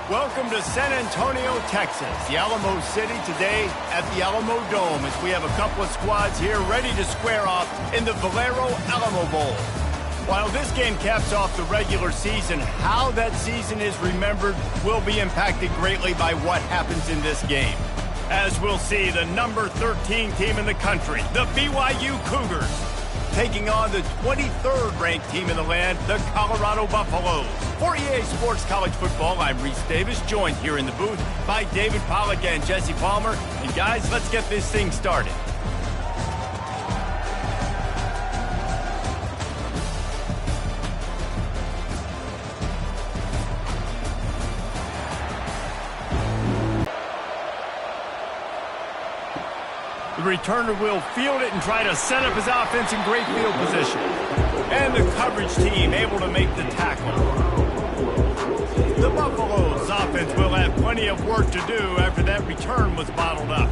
Welcome to San Antonio, Texas, the Alamo City today at the Alamo Dome as we have a couple of squads here ready to square off in the Valero Alamo Bowl. While this game caps off the regular season, how that season is remembered will be impacted greatly by what happens in this game. As we'll see, the number 13 team in the country, the BYU Cougars, taking on the 23rd ranked team in the land, the Colorado Buffaloes. For EA Sports College Football, I'm Reese Davis, joined here in the booth by David Pollack and Jesse Palmer. And guys, let's get this thing started. The returner will field it and try to set up his offense in great field position. And the coverage team able to make the tackle. The Buffaloes offense will have plenty of work to do after that return was bottled up.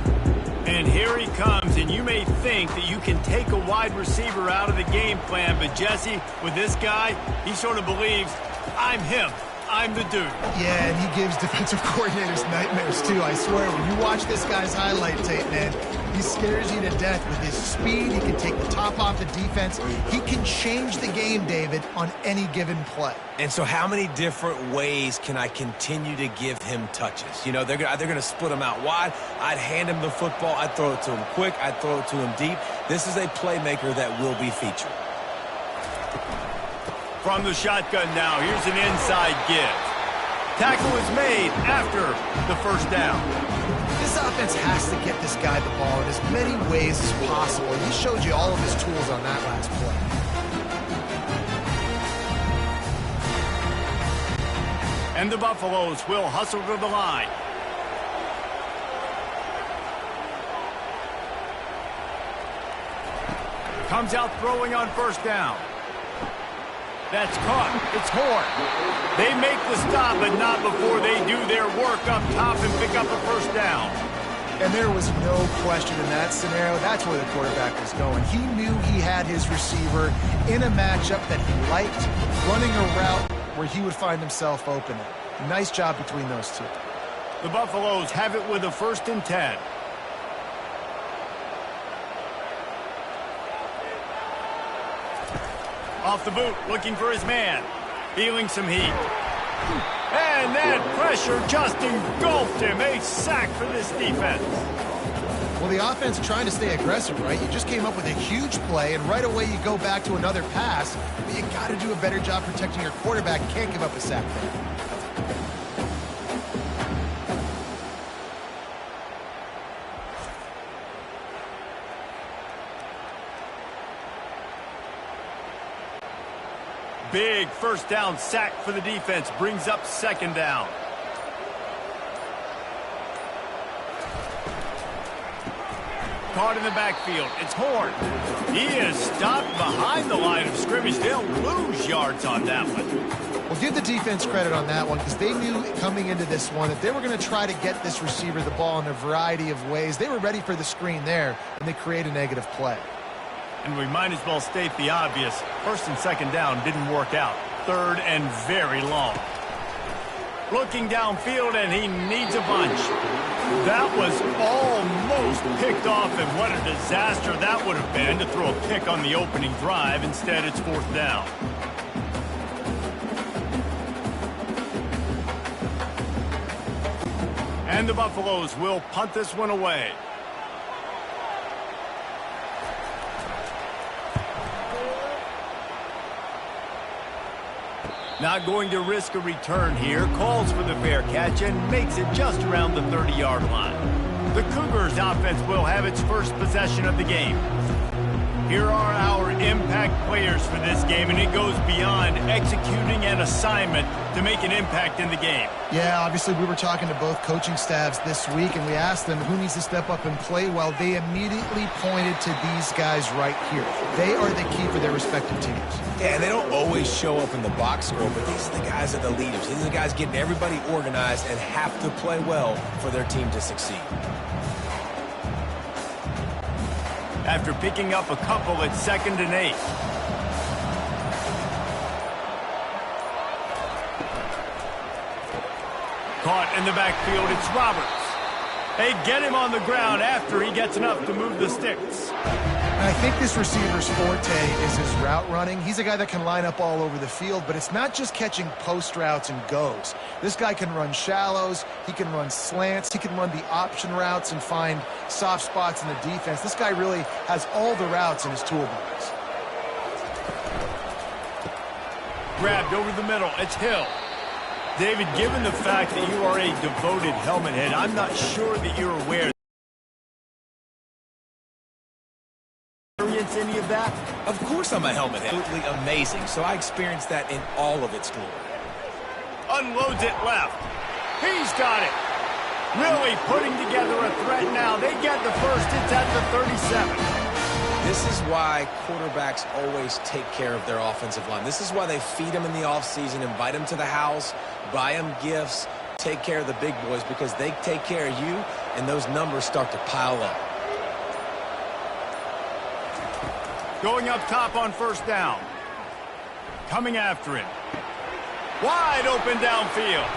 And here he comes, and you may think that you can take a wide receiver out of the game plan, but Jesse, with this guy, he sort of believes, I'm him. I'm the dude. Yeah, and he gives defensive coordinators nightmares, too. I swear, when you watch this guy's highlight tape, man, he scares you to death with his speed. He can take the top off the defense. He can change the game, David, on any given play. And so how many different ways can I continue to give him touches? You know, they're going to split him out wide. I'd hand him the football. I'd throw it to him quick. I'd throw it to him deep. This is a playmaker that will be featured. From the shotgun now, here's an inside give. Tackle is made after the first down. This offense has to get this guy the ball in as many ways as possible. He showed you all of his tools on that last play. And the Buffaloes will hustle to the line. Comes out throwing on first down. That's caught. It's Horn. They make the stop, but not before they do their work up top and pick up a first down. And there was no question in that scenario. That's where the quarterback was going. He knew he had his receiver in a matchup that he liked, running a route where he would find himself open. Nice job between those two. The Buffaloes have it with a 1st and 10. Off the boot, looking for his man. Feeling some heat. And that pressure just engulfed him. A sack for this defense. Well, the offense trying to stay aggressive, right? You just came up with a huge play, and right away you go back to another pass. But you got to do a better job protecting your quarterback. Can't give up a sack there. Big first down sack for the defense. Brings up 2nd down. Caught in the backfield. It's Horn. He is stopped behind the line of scrimmage. They'll lose yards on that one. Well, give the defense credit on that one because they knew coming into this one that they were going to try to get this receiver the ball in a variety of ways. They were ready for the screen there, and they create a negative play. And we might as well state the obvious. 1st and 2nd down didn't work out. 3rd and very long. Looking downfield, and he needs a bunch. That was almost picked off, and what a disaster that would have been to throw a pick on the opening drive. Instead, it's 4th down. And the Buffaloes will punt this one away. Not going to risk a return here. Calls for the fair catch and makes it just around the 30-yard line. The Cougars offense will have its first possession of the game. Here are our impact players for this game, and it goes beyond executing an assignment to make an impact in the game. Yeah, obviously we were talking to both coaching staffs this week, and we asked them who needs to step up and play well. They immediately pointed to these guys right here. They are the key for their respective teams. Yeah, and they don't always show up in the box score, but these are the guys that are the leaders. These are the guys getting everybody organized and have to play well for their team to succeed. After picking up a couple at 2nd and 8. Caught in the backfield, it's Roberts. They get him on the ground after he gets enough to move the sticks. And I think this receiver's forte is his route running. He's a guy that can line up all over the field, but it's not just catching post routes and goes. This guy can run shallows, he can run slants, he can run the option routes and find soft spots in the defense. This guy really has all the routes in his toolbox. Grabbed over the middle, it's Hill. David, given the fact that you are a devoted helmet head, I'm not sure that you're aware. Experience any of that? Of course I'm a helmet head. Absolutely amazing. So I experienced that in all of its glory. Unloads it left. He's got it. Really putting together a threat now. They get the first. It's at the 37. This is why quarterbacks always take care of their offensive line. This is why they feed them in the offseason, invite them to the house, buy them gifts, take care of the big boys, because they take care of you, and those numbers start to pile up. Going up top on first down. Coming after him. Wide open downfield.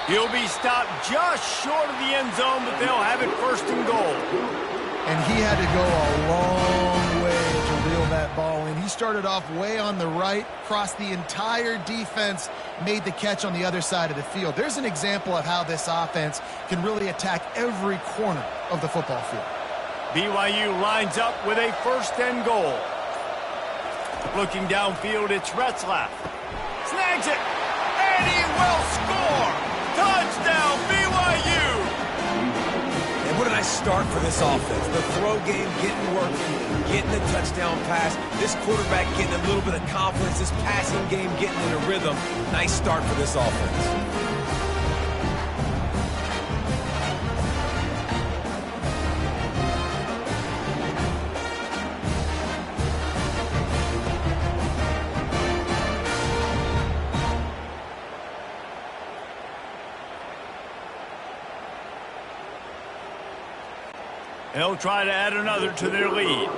He'll be stopped just short of the end zone, but they'll have it first and goal. And he had to go a long way to reel that ball in. He started off way on the right, crossed the entire defense, made the catch on the other side of the field. There's an example of how this offense can really attack every corner of the football field. BYU lines up with a first and goal. Looking downfield, it's Retzlaff. Snags it, and he will score! Touchdown, BYU! And what a nice start for this offense. The throw game getting working, getting the touchdown pass. This quarterback getting a little bit of confidence. This passing game getting in a rhythm. Nice start for this offense. They'll try to add another to their lead.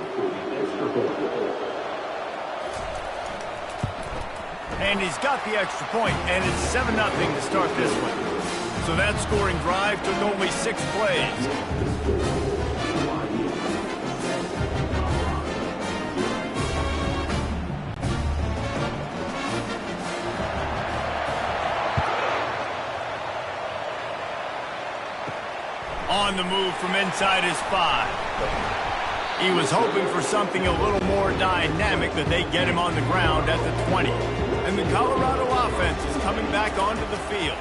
And he's got the extra point, and it's 7-0 to start this one. So that scoring drive took only 6 plays. On the move from inside his 5. He was hoping for something a little more dynamic, that they get him on the ground at the 20. And the Colorado offense is coming back onto the field.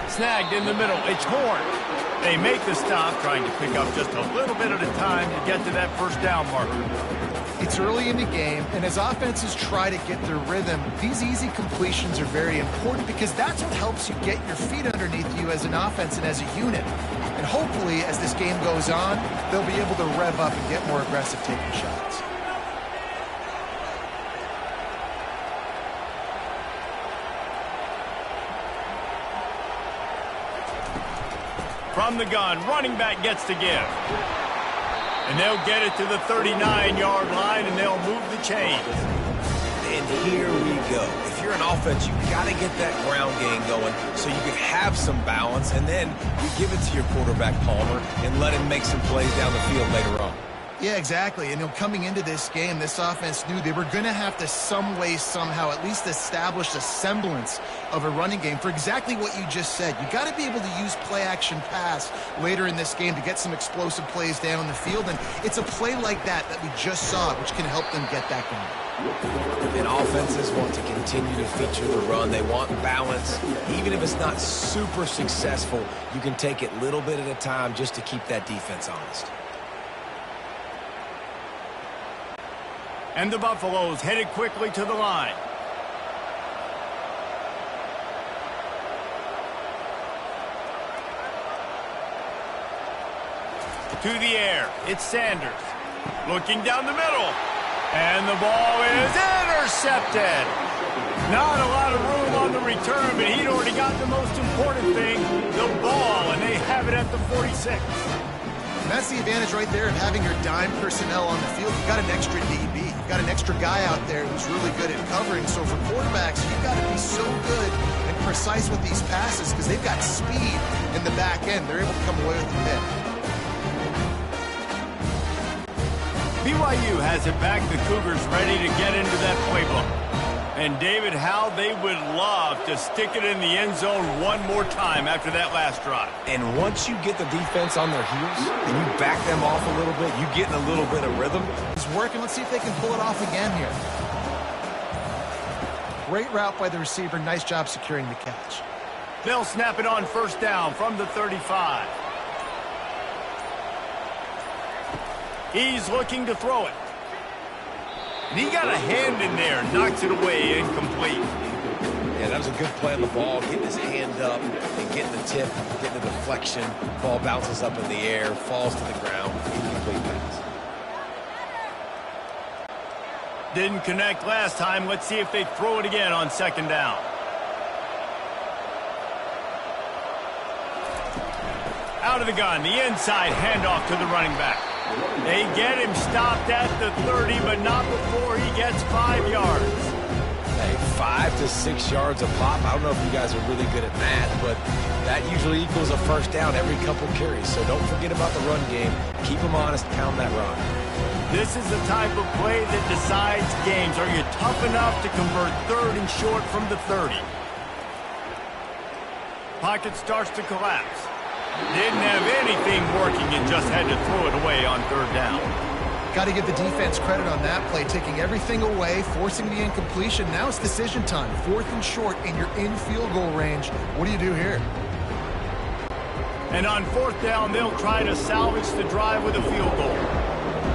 Snagged in the middle, it's Horn. They make the stop, trying to pick up just a little bit at a time to get to that first down marker. It's early in the game, and as offenses try to get their rhythm, these easy completions are very important, because that's what helps you get your feet underneath you as an offense and as a unit. And hopefully, as this game goes on, they'll be able to rev up and get more aggressive taking shots. From the gun, running back gets to give. And they'll get it to the 39-yard line, and they'll move the chains. And here we go. If you're an offense, you've got to get that ground game going so you can have some balance, and then you give it to your quarterback, Palmer, and let him make some plays down the field later on. Yeah, exactly. And coming into this game, this offense knew they were going to have to some way, somehow, at least establish a semblance of a running game for exactly what you just said. You got to be able to use play-action pass later in this game to get some explosive plays down the field. And it's a play like that that we just saw, which can help them get that going. And offenses want to continue to feature the run. They want balance. Even if it's not super successful, you can take it little bit at a time just to keep that defense honest. And the Buffaloes headed quickly to the line. To the air, it's Sanders. Looking down the middle. And the ball is intercepted. Not a lot of room on the return, but he'd already got the most important thing, the ball, and they have it at the 46. And that's the advantage right there of having your dime personnel on the field. You've got an extra DB. You've got an extra guy out there who's really good at covering. So for quarterbacks, you've got to be so good at precise with these passes because they've got speed in the back end. They're able to come away with the pick. BYU has it back. The Cougars ready to get into that playbook. And, David, how they would love to stick it in the end zone one more time after that last drive. And once you get the defense on their heels and you back them off a little bit, you get in a little bit of rhythm. It's working. Let's see if they can pull it off again here. Great route by the receiver. Nice job securing the catch. They'll snap it on first down from the 35. He's looking to throw it. And he got a hand in there, knocks it away, incomplete. Yeah, that was a good play on the ball, getting his hand up and getting the tip, getting the deflection. Ball bounces up in the air, falls to the ground, incomplete pass. Didn't connect last time. Let's see if they throw it again on second down. Out of the gun, the inside handoff to the running back. They get him stopped at the 30, but not before he gets 5 yards. Hey, 5 to 6 yards a pop. I don't know if you guys are really good at math, but that usually equals a first down every couple carries. So don't forget about the run game. Keep them honest, pound that rock. This is the type of play that decides games. Are you tough enough to convert third and short from the 30? Pocket starts to collapse. Didn't have anything working and just had to throw it away on third down. Got to give the defense credit on that play, taking everything away, forcing the incompletion. Now it's decision time. Fourth and short, and you're in field goal range. What do you do here? And on fourth down, they'll try to salvage the drive with a field goal.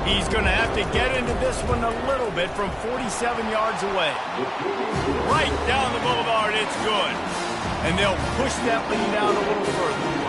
He's going to have to get into this one a little bit from 47 yards away. Right down the boulevard, it's good. And they'll push that lead down a little further.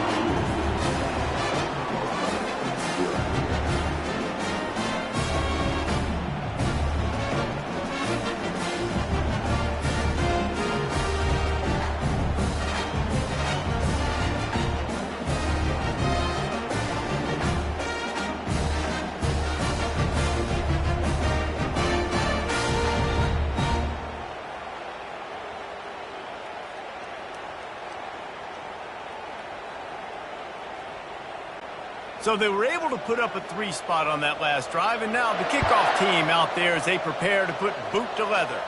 So they were able to put up a 3 spot on that last drive, and now the kickoff team out there as they prepare to put boot to leather.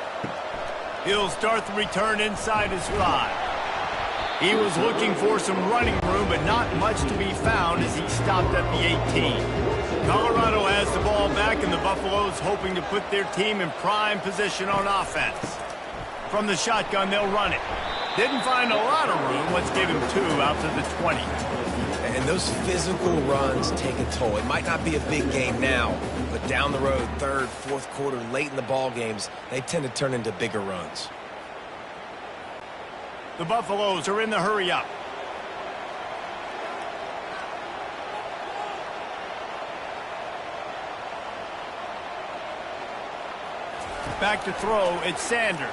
He'll start the return inside his 5. He was looking for some running room, but not much to be found as he stopped at the 18. Colorado has the ball back, and the Buffaloes hoping to put their team in prime position on offense. From the shotgun, they'll run it. Didn't find a lot of room. Let's give him 2 out to the 20. And those physical runs take a toll. It might not be a big game now, but down the road, third, fourth quarter, late in the ball games, they tend to turn into bigger runs. The Buffaloes are in the hurry up. Back to throw, it's Sanders.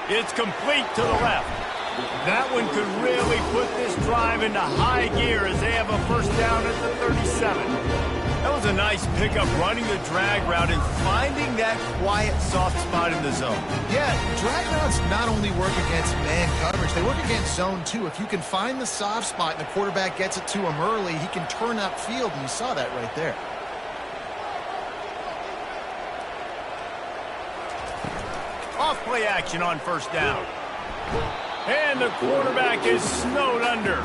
It's complete to the left. That one could really put this drive into high gear as they have a first down at the 37. That was a nice pickup, running the drag route and finding that quiet, soft spot in the zone. Yeah, drag routes not only work against man coverage, they work against zone too. If you can find the soft spot and the quarterback gets it to him early, he can turn upfield, and you saw that right there. Off play action on first down. And the quarterback is snowed under.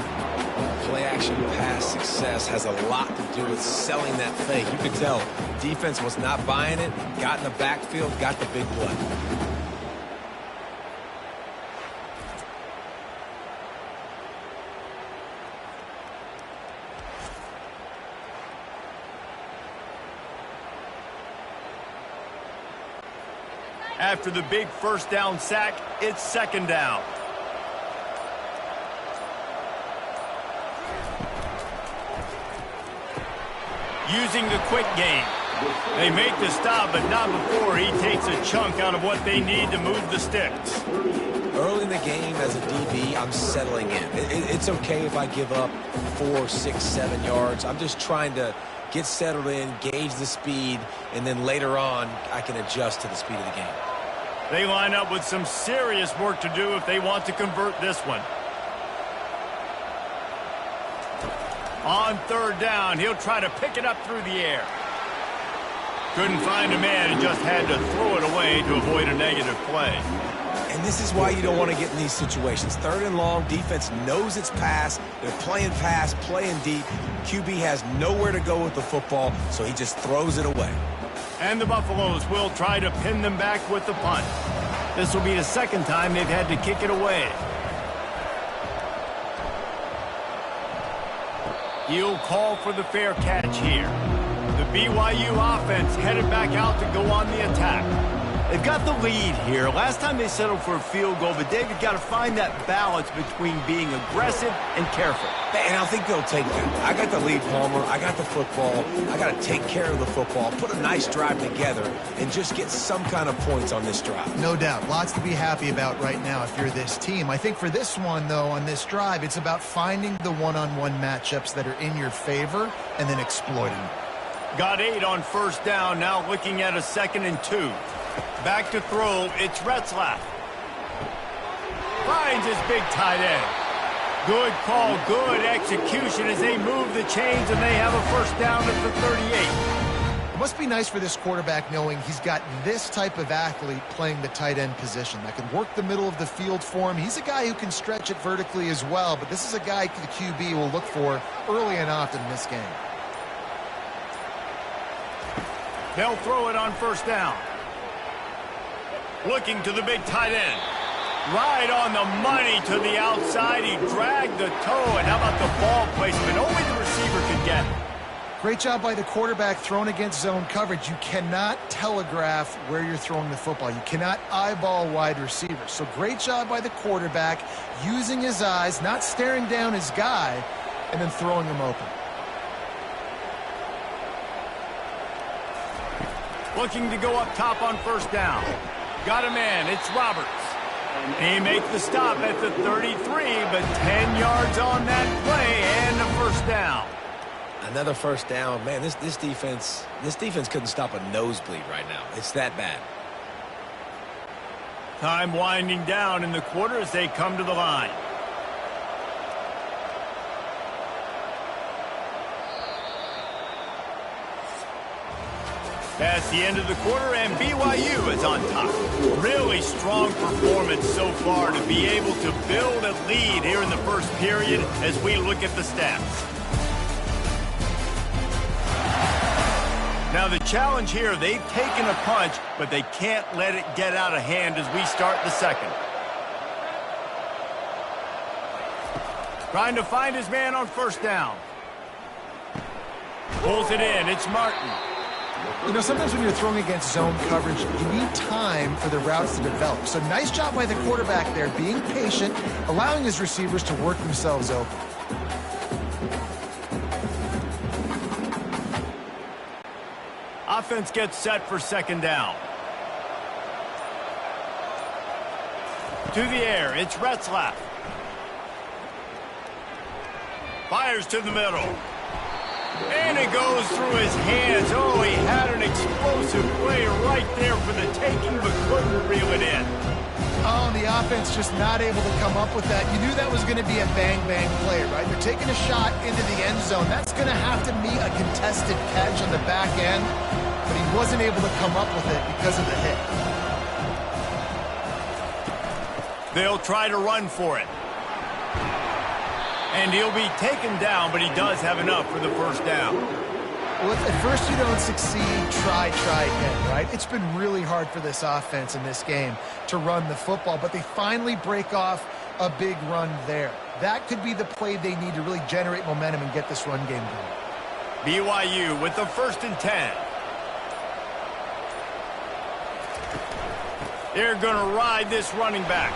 Play action pass success has a lot to do with selling that fake. You could tell defense was not buying it, got in the backfield, got the big play. After the big first down sack, it's second down. Using the quick game. They make the stop, but not before he takes a chunk out of what they need to move the sticks. Early in the game as a DB, I'm settling in. It's okay if I give up 4, 6, 7 yards. I'm just trying to get settled in, gauge the speed, and then later on, I can adjust to the speed of the game. They line up with some serious work to do if they want to convert this one. On third down, he'll try to pick it up through the air. Couldn't find a man and just had to throw it away to avoid a negative play. And this is why you don't want to get in these situations. Third and long, defense knows it's pass. They're playing pass, playing deep. QB has nowhere to go with the football, so he just throws it away. And the Buffaloes will try to pin them back with the punt. This will be the second time they've had to kick it away. He'll call for the fair catch here. The BYU offense headed back out to go on the attack. They've got the lead here. Last time they settled for a field goal, but David got to find that balance between being aggressive and careful. And I think they'll take that. I got the lead, Palmer. I got the football. I got to take care of the football, put a nice drive together, and just get some kind of points on this drive. No doubt. Lots to be happy about right now if you're this team. I think for this one, though, on this drive, it's about finding the one-on-one matchups that are in your favor and then exploiting them. Got 8 on first down, now looking at a 2nd and 2. Back to throw, it's Retzlaff. Finds his big tight end. Good call, good execution as they move the chains and they have a first down at the 38. It must be nice for this quarterback knowing he's got this type of athlete playing the tight end position that can work the middle of the field for him. He's a guy who can stretch it vertically as well, but this is a guy the QB will look for early and often in this game. They'll throw it on first down. Looking to the big tight end. Right on the money to the outside. He dragged the toe. And how about the ball placement? Only the receiver could get it. Great job by the quarterback thrown against zone coverage. You cannot telegraph where you're throwing the football. You cannot eyeball wide receivers. So great job by the quarterback using his eyes, not staring down his guy, and then throwing him open. Looking to go up top on first down. Got a man. It's Roberts. He makes the stop at the 33, but 10 yards on that play and a first down. Another first down. Man, this defense couldn't stop a nosebleed right now. It's that bad. Time winding down in the quarter as they come to the line. That's the end of the quarter, and BYU is on top. Really strong performance so far to be able to build a lead here in the first period as we look at the stats. Now the challenge here, they've taken a punch, but they can't let it get out of hand as we start the second. Trying to find his man on first down. Pulls it in, it's Martin. You know, sometimes when you're throwing against zone coverage, you need time for the routes to develop. So nice job by the quarterback there, being patient, allowing his receivers to work themselves open. Offense gets set for second down. To the air, it's Retzlaff. Fires to the middle. And it goes through his hands. Oh, he had an explosive play right there for the taking, but couldn't reel it in. Oh, the offense just not able to come up with that. You knew that was going to be a bang-bang play, right? They're taking a shot into the end zone. That's going to have to be a contested catch on the back end, but he wasn't able to come up with it because of the hit. They'll try to run for it. And he'll be taken down, but he does have enough for the first down. Well, if at first you don't succeed, try again, right? It's been really hard for this offense in this game to run the football, but they finally break off a big run there. That could be the play they need to really generate momentum and get this run game going. BYU with the 1st and 10. They're going to ride this running back.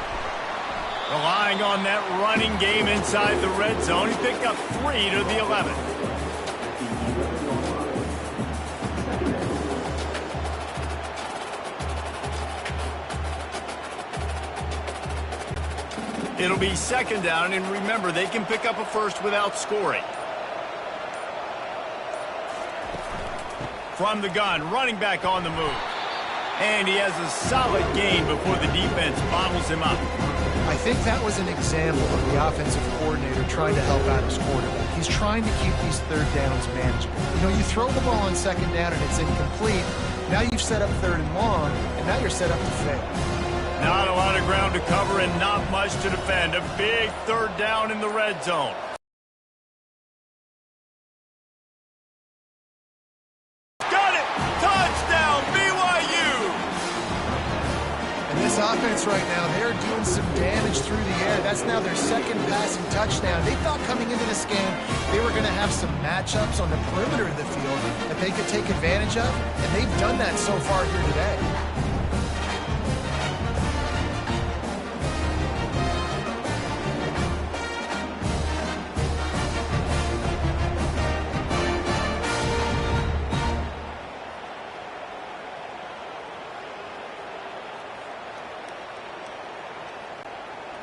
Relying on that running game inside the red zone. He picked up 3 to the 11. It'll be second down, and remember, they can pick up a first without scoring. From the gun, running back on the move. And he has a solid gain before the defense bottles him up. I think that was an example of the offensive coordinator trying to help out his quarterback. He's trying to keep these third downs manageable. You know, you throw the ball on second down and it's incomplete. Now you've set up third and long, and now you're set up to fail. Not a lot of ground to cover and not much to defend. A big third down in the red zone. Got it! Touchdown, BYU! And this offense right now, they're doing some damage through the air. That's now their second passing touchdown. They thought coming into this game they were going to have some matchups on the perimeter of the field that they could take advantage of, and they've done that so far here today.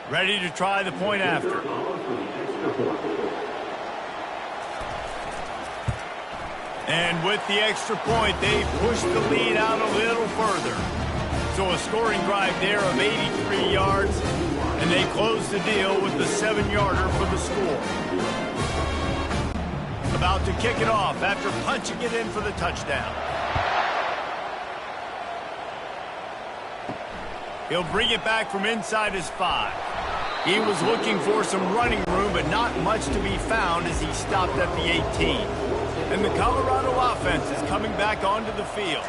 Ready to try the point after. And with the extra point, they push the lead out a little further. So a scoring drive there of 83 yards, and they close the deal with the 7-yarder for the score. About to kick it off after punching it in for the touchdown. He'll bring it back from inside his 5. He was looking for some running room, but not much to be found as he stopped at the 18. And the Colorado offense is coming back onto the field.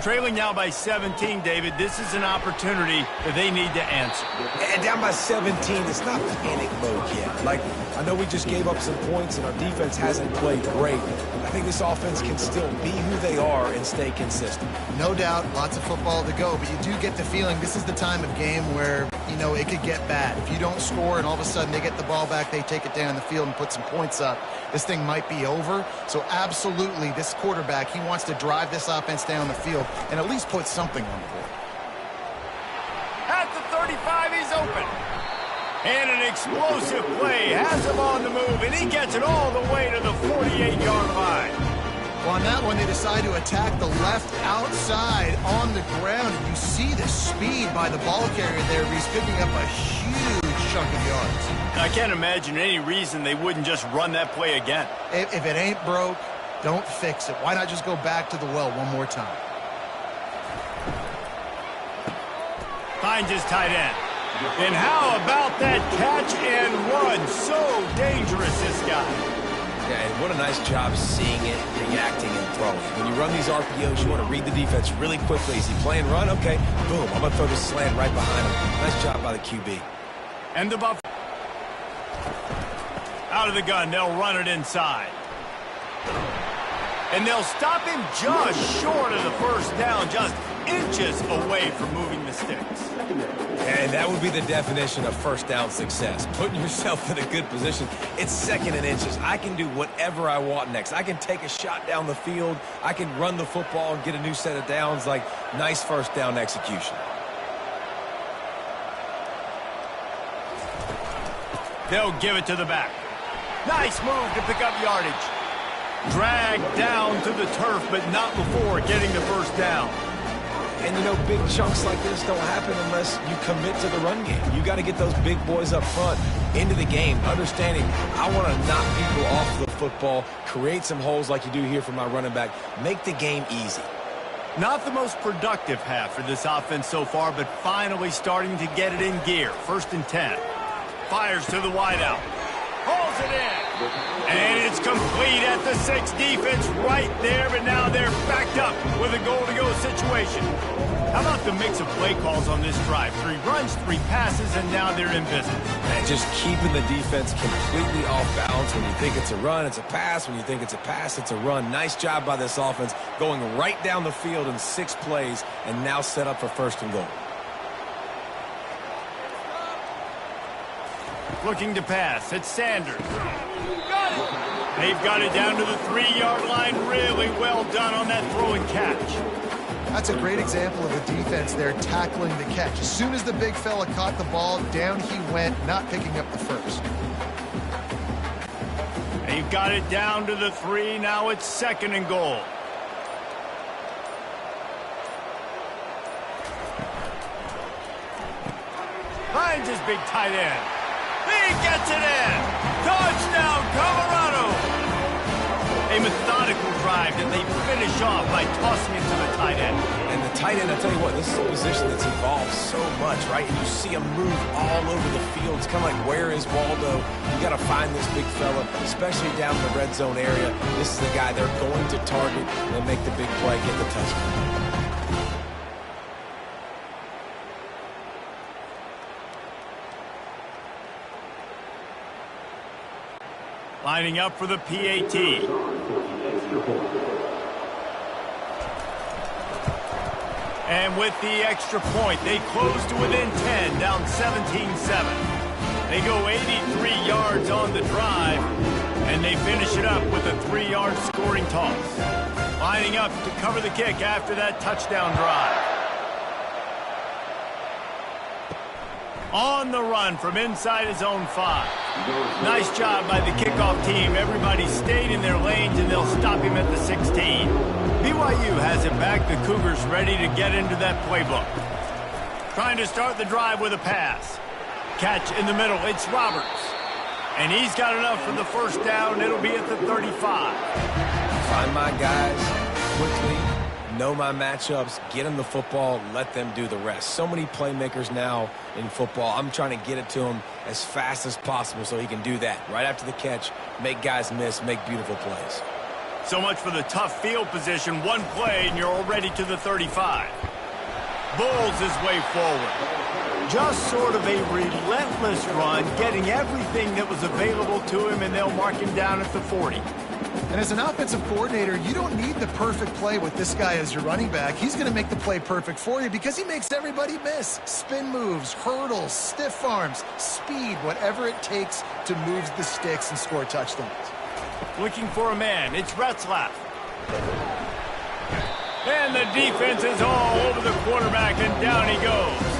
Trailing now by 17, David, this is an opportunity that they need to answer. And down by 17, it's not panic mode yet. Like, I know we just gave up some points and our defense hasn't played great. I think this offense can still be who they are and stay consistent. No doubt, lots of football to go, but you do get the feeling this is the time of game where, you know, it could get bad. If you don't score and all of a sudden they get the ball back, they take it down the field and put some points up, this thing might be over. So absolutely, this quarterback, he wants to drive this offense down the field and at least put something on the board. At the 35, he's open. And an explosive play has him on the move, and he gets it all the way to the 48-yard line. Well, on that one, they decide to attack the left outside on the ground. And you see the speed by the ball carrier there. He's picking up a huge chunk of yards. I can't imagine any reason they wouldn't just run that play again. If it ain't broke, don't fix it. Why not just go back to the well one more time? Finds his tight end. And how about that catch and run? So dangerous, this guy. Yeah, and what a nice job seeing it, reacting, and throwing. When you run these RPOs, you want to read the defense really quickly. Is he playing run? Okay, boom, I'm going to throw this slant right behind him. Nice job by the QB. And the buff. Out of the gun, they'll run it inside. And they'll stop him just short of the first down, just inches away from moving the sticks. And that would be the definition of first down success. Putting yourself in a good position. It's second and inches. I can do whatever I want next. I can take a shot down the field. I can run the football and get a new set of downs. Like, nice first down execution. They'll give it to the back. Nice move to pick up yardage. Dragged down to the turf, but not before getting the first down. And, you know, big chunks like this don't happen unless you commit to the run game. You got to get those big boys up front into the game, understanding I want to knock people off the football, create some holes like you do here for my running back, make the game easy. Not the most productive half for this offense so far, but finally starting to get it in gear. 1st and 10. Fires to the wideout. Hauls it in. And it's complete at the 6. Defense right there, but now they're backed up with a goal-to-go situation. How about the mix of play calls on this drive? 3 runs, 3 passes, and now they're in business. And just keeping the defense completely off balance. When you think it's a run, it's a pass. When you think it's a pass, it's a run. Nice job by this offense, going right down the field in 6 plays, and now set up for 1st and goal. Looking to pass. It's Sanders. They've got it down to the 3-yard line. Really well done on that throw and catch. That's a great example of the defense there tackling the catch. As soon as the big fella caught the ball, down he went, not picking up the first. They've got it down to the 3. Now it's 2nd and goal. finds his big tight end. He gets it in. Touchdown, Colorado. A methodical drive that they finish off by tossing it to the tight end. And the tight end, I tell you what, this is a position that's evolved so much, right? And you see him move all over the field. It's kind of like, where is Waldo? You got to find this big fella, especially down in the red zone area. This is the guy they're going to target and make the big play, get the touchdown. Lining up for the PAT. And with the extra point, they close to within 10, down 17-7. They go 83 yards on the drive, and they finish it up with a 3-yard scoring toss. Lining up to cover the kick after that touchdown drive. On the run from inside his own 5. Nice job by the kickoff team. Everybody stayed in their lanes, and they'll stop him at the 16. BYU has it back. The Cougars ready to get into that playbook. Trying to start the drive with a pass. Catch in the middle. It's Roberts. And he's got enough for the first down. It'll be at the 35. Find my guys quickly. Know my matchups, get him the football, let them do the rest. So many playmakers now in football. I'm trying to get it to him as fast as possible so he can do that. Right after the catch, make guys miss, make beautiful plays. So much for the tough field position. One play and you're already to the 35. Bulls his way forward. Just sort of a relentless run, getting everything that was available to him, and they'll mark him down at the 40. And as an offensive coordinator, you don't need the perfect play with this guy as your running back. He's going to make the play perfect for you because he makes everybody miss. Spin moves, hurdles, stiff arms, speed, whatever it takes to move the sticks and score touchdowns. Looking for a man. It's Retzlaff. And the defense is all over the quarterback, and down he goes.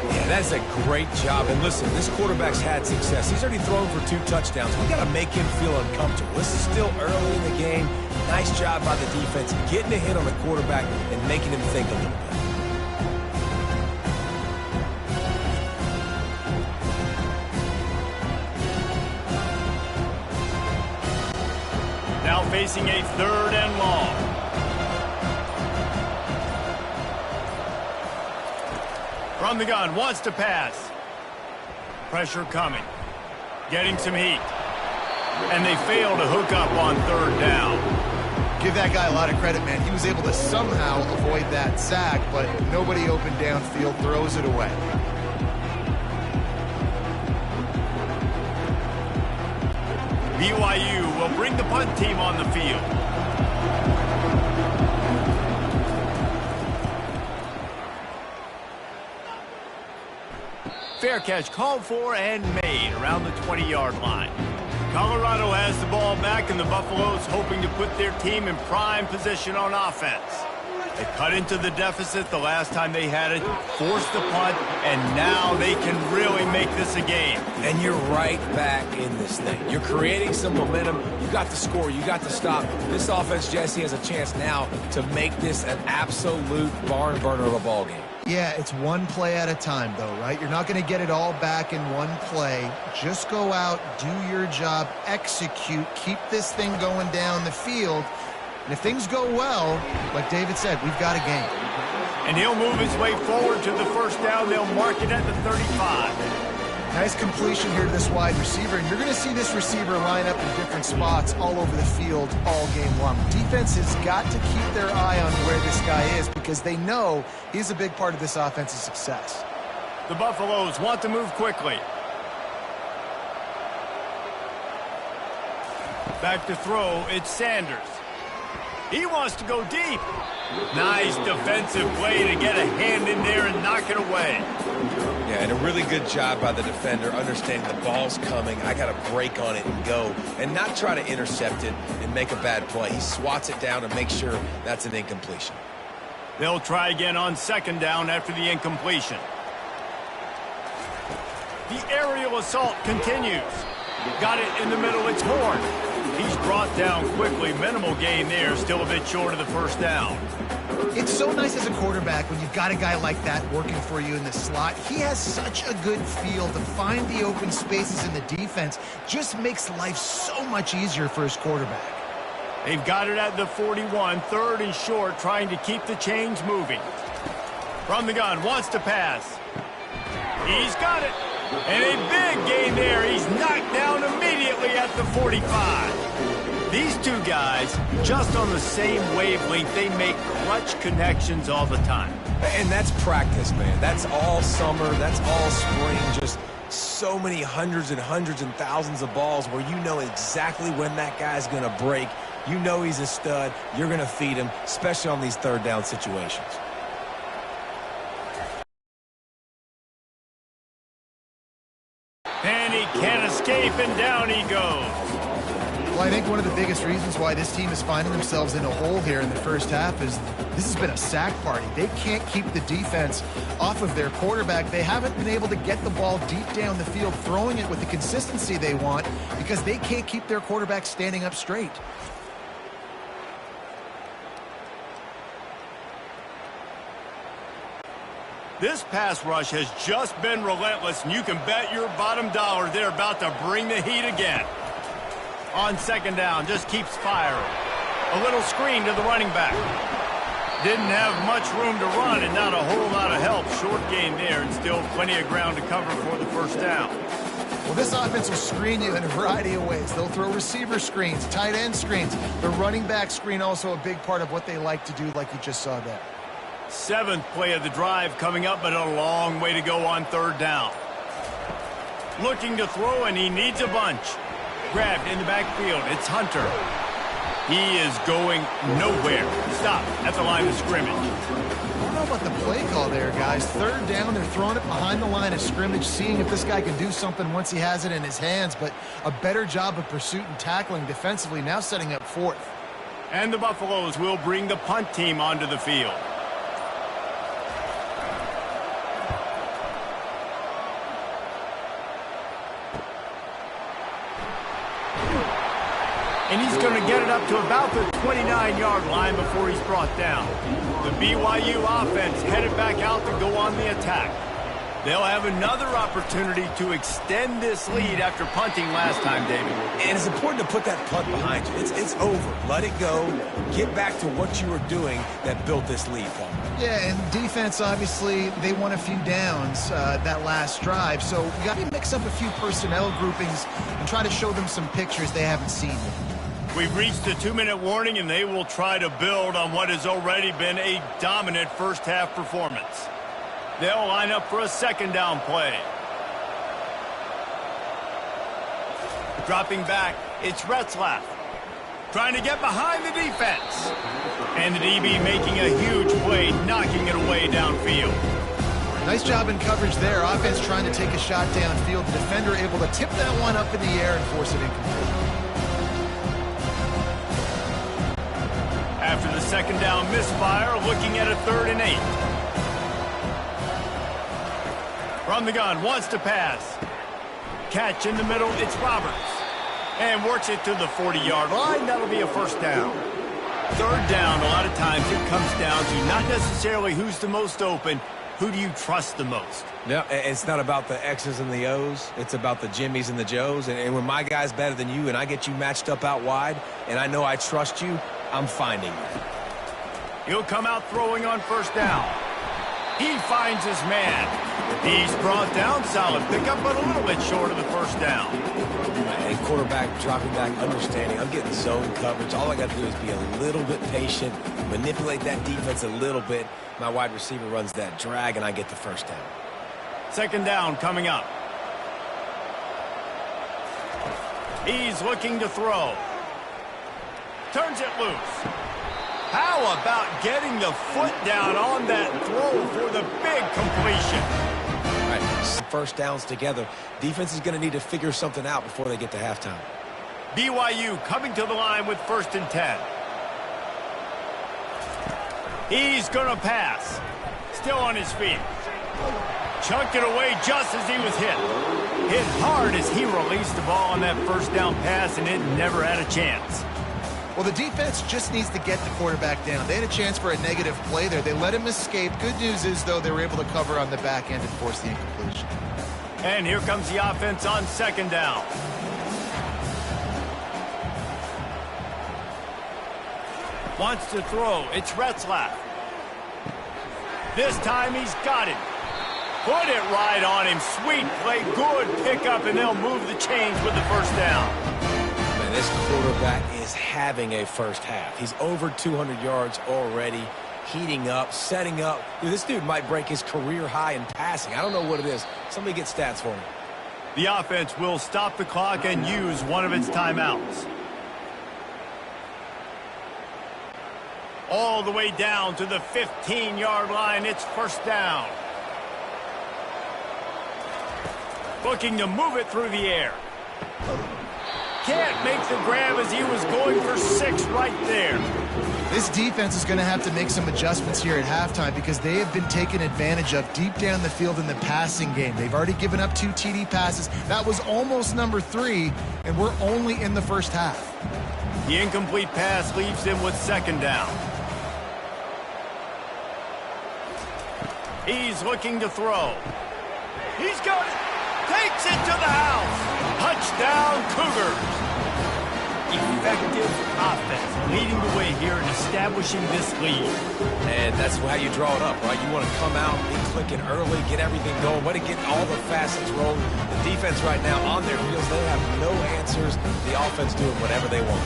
Yeah, that's a great job. And listen, this quarterback's had success. He's already thrown for 2 touchdowns. We got to make him feel uncomfortable. This is still early in the game. Nice job by the defense, getting a hit on the quarterback and making him think a little bit. Now facing a 3rd and long. From the gun, wants to pass. Pressure coming. Getting some heat. And they fail to hook up on 3rd down. Give that guy a lot of credit, man. He was able to somehow avoid that sack, but nobody open downfield, throws it away. BYU will bring the punt team on the field. Fair catch called for and made around the 20-yard line. Colorado has the ball back, and the Buffaloes hoping to put their team in prime position on offense. They cut into the deficit the last time they had it, forced the punt, and now they can really make this a game. And you're right back in this thing. You're creating some momentum. You got the score. You got the stop. This offense, Jesse, has a chance now to make this an absolute barn burner of a ball game. Yeah, it's one play at a time, though, right? You're not going to get it all back in one play. Just go out, do your job, execute, keep this thing going down the field. And if things go well, like David said, we've got a game. And he'll move his way forward to the first down. They'll mark it at the 35. Nice completion here to this wide receiver. And you're going to see this receiver line up in different spots all over the field all game long. Defense has got to keep their eye on where this guy is because they know he's a big part of this offense's success. The Buffaloes want to move quickly. Back to throw, it's Sanders. He wants to go deep. Nice defensive play to get a hand in there and knock it away. Yeah, and a really good job by the defender, understanding the ball's coming. I got to break on it and go, and not try to intercept it and make a bad play. He swats it down and makes sure that's an incompletion. They'll try again on 2nd down after the incompletion. The aerial assault continues. Got it in the middle. It's Horn. He's brought down quickly. Minimal gain there. Still a bit short of the first down. It's so nice as a quarterback when you've got a guy like that working for you in the slot. He has such a good feel to find the open spaces in the defense. Just makes life so much easier for his quarterback. They've got it at the 41, 3rd and short, trying to keep the chains moving. From the gun, wants to pass. He's got it. And a big gain there. He's knocked down immediately at the 45. These two guys, just on the same wavelength, they make clutch connections all the time. And that's practice, man. That's all summer. That's all spring. Just so many hundreds and thousands of balls where you know exactly when that guy's going to break. You know he's a stud. You're going to feed him, especially on these 3rd down situations. And he can't escape, and down he goes. Well, I think one of the biggest reasons why this team is finding themselves in a hole here in the first half is this has been a sack party. They can't keep the defense off of their quarterback. They haven't been able to get the ball deep down the field, throwing it with the consistency they want because they can't keep their quarterback standing up straight. This pass rush has just been relentless, and you can bet your bottom dollar they're about to bring the heat again. On 2nd down, just keeps firing. A little screen to the running back. Didn't have much room to run and not a whole lot of help. Short gain there and still plenty of ground to cover for the first down. Well, this offense will screen you in a variety of ways. They'll throw receiver screens, tight end screens. The running back screen also a big part of what they like to do, like you just saw there. 7th play of the drive coming up, but a long way to go on 3rd down. Looking to throw, and he needs a bunch. Grabbed in the backfield. It's Hunter. He is going nowhere. Stop at the line of scrimmage. I don't know about the play call there, guys. 3rd down, they're throwing it behind the line of scrimmage, seeing if this guy can do something once he has it in his hands, but a better job of pursuit and tackling defensively, now setting up 4th. And the Buffaloes will bring the punt team onto the field. And he's going to get it up to about the 29-yard line before he's brought down. The BYU offense headed back out to go on the attack. They'll have another opportunity to extend this lead after punting last time, David. And it's important to put that punt behind you. It's over. Let it go. Get back to what you were doing that built this lead, Paul. Yeah, and defense, obviously, they won a few downs that last drive. So you got to mix up a few personnel groupings and try to show them some pictures they haven't seen yet. We've reached the 2-minute warning, and they will try to build on what has already been a dominant first-half performance. They'll line up for a 2nd down play. Dropping back, it's Retzlaff. Trying to get behind the defense. And the DB making a huge play, knocking it away downfield. Nice job in coverage there. Offense trying to take a shot downfield. The defender able to tip that one up in the air and force it incomplete. After the 2nd down misfire, looking at a 3rd and 8. From the gun, wants to pass. Catch in the middle, it's Roberts. And works it to the 40-yard line. That'll be a 1st down. 3rd down, a lot of times it comes down to not necessarily who's the most open, who do you trust the most? No, it's not about the X's and the O's. It's about the Jimmys and the Joes. And when my guy's better than you and I get you matched up out wide and I know I trust you, I'm finding you. He'll come out throwing on 1st down. He finds his man. He's brought down, solid pickup, but a little bit short of the 1st down. And quarterback dropping back, understanding. I'm getting zone coverage. All I got to do is be a little bit patient, manipulate that defense a little bit. My wide receiver runs that drag, and I get the 1st down. 2nd down coming up. He's looking to throw. Turns it loose. How about getting the foot down on that throw for the big completion? All right, 1st downs together. Defense is going to need to figure something out before they get to halftime. BYU coming to the line with 1st and 10. He's going to pass. Still on his feet. Chunked it away just as he was hit. Hit hard as he released the ball on that first down pass, and it never had a chance. Well, the defense just needs to get the quarterback down. They had a chance for a negative play there. They let him escape. Good news is, though, they were able to cover on the back end and force the incompletion. And here comes the offense on second down. Wants to throw. It's Retzlaff. This time he's got it. Put it right on him. Sweet play. Good pickup, and they'll move the chains with the first down. Man, this quarterback is having a first half. He's over 200 yards already, heating up, setting up. Dude, this dude might break his career high in passing. I don't know what it is. Somebody get stats for me. The offense will stop the clock and use one of its timeouts. All the way down to the 15-yard line. It's first down. Looking to move it through the air. Can't make the grab as he was going for 6 right there. This defense is going to have to make some adjustments here at halftime because they have been taken advantage of deep down the field in the passing game. They've already given up 2 TD passes. That was almost number 3, and we're only in the first half. The incomplete pass leaves him with second down. He's looking to throw. He's got it. Takes it to the house. Touchdown, Cougars. Effective offense leading the way here and establishing this lead. And that's how you draw it up, right? You want to come out, be clicking early, get everything going, want to get all the facets rolling. The defense right now on their heels, they have no answers. The offense doing whatever they want.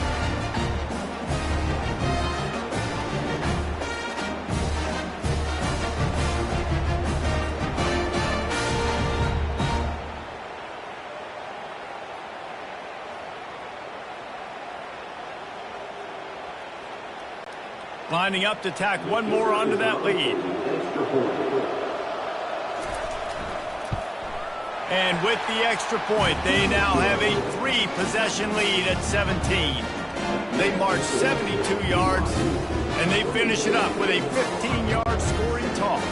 Lining up to tack one more onto that lead. And with the extra point, they now have a 3-possession lead at 17. They march 72 yards, and they finish it up with a 15-yard scoring toss.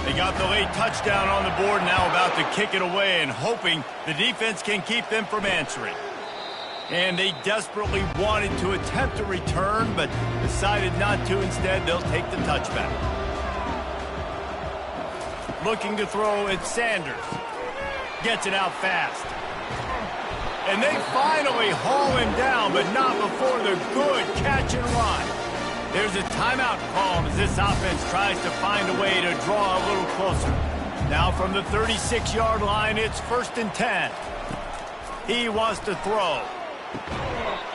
They got the late touchdown on the board, now about to kick it away and hoping the defense can keep them from answering. And they desperately wanted to attempt a return, but decided not to. Instead, they'll take the touchback. Looking to throw, it's Sanders. Gets it out fast. And they finally haul him down, but not before the good catch and run. There's a timeout called as this offense tries to find a way to draw a little closer. Now from the 36-yard line, it's 1st and 10. He wants to throw.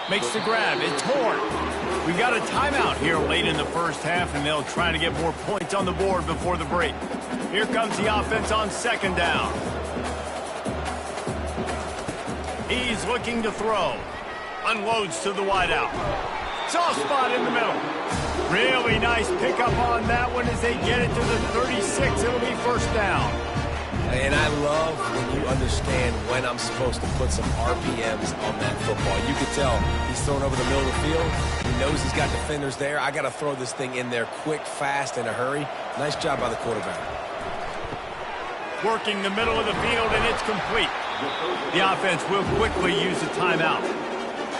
Makes the grab. It's Horn. We got a timeout here late in the first half, and they'll try to get more points on the board before the break. Here comes the offense on second down. He's looking to throw. Unloads to the wideout. Soft spot in the middle. Really nice pickup on that one as they get it to the 36. It'll be first down. And I love when you understand when I'm supposed to put some RPMs on that football. You can tell he's throwing over the middle of the field. He knows he's got defenders there. I got to throw this thing in there quick, fast, in a hurry. Nice job by the quarterback. Working the middle of the field, and it's complete. The offense will quickly use the timeout.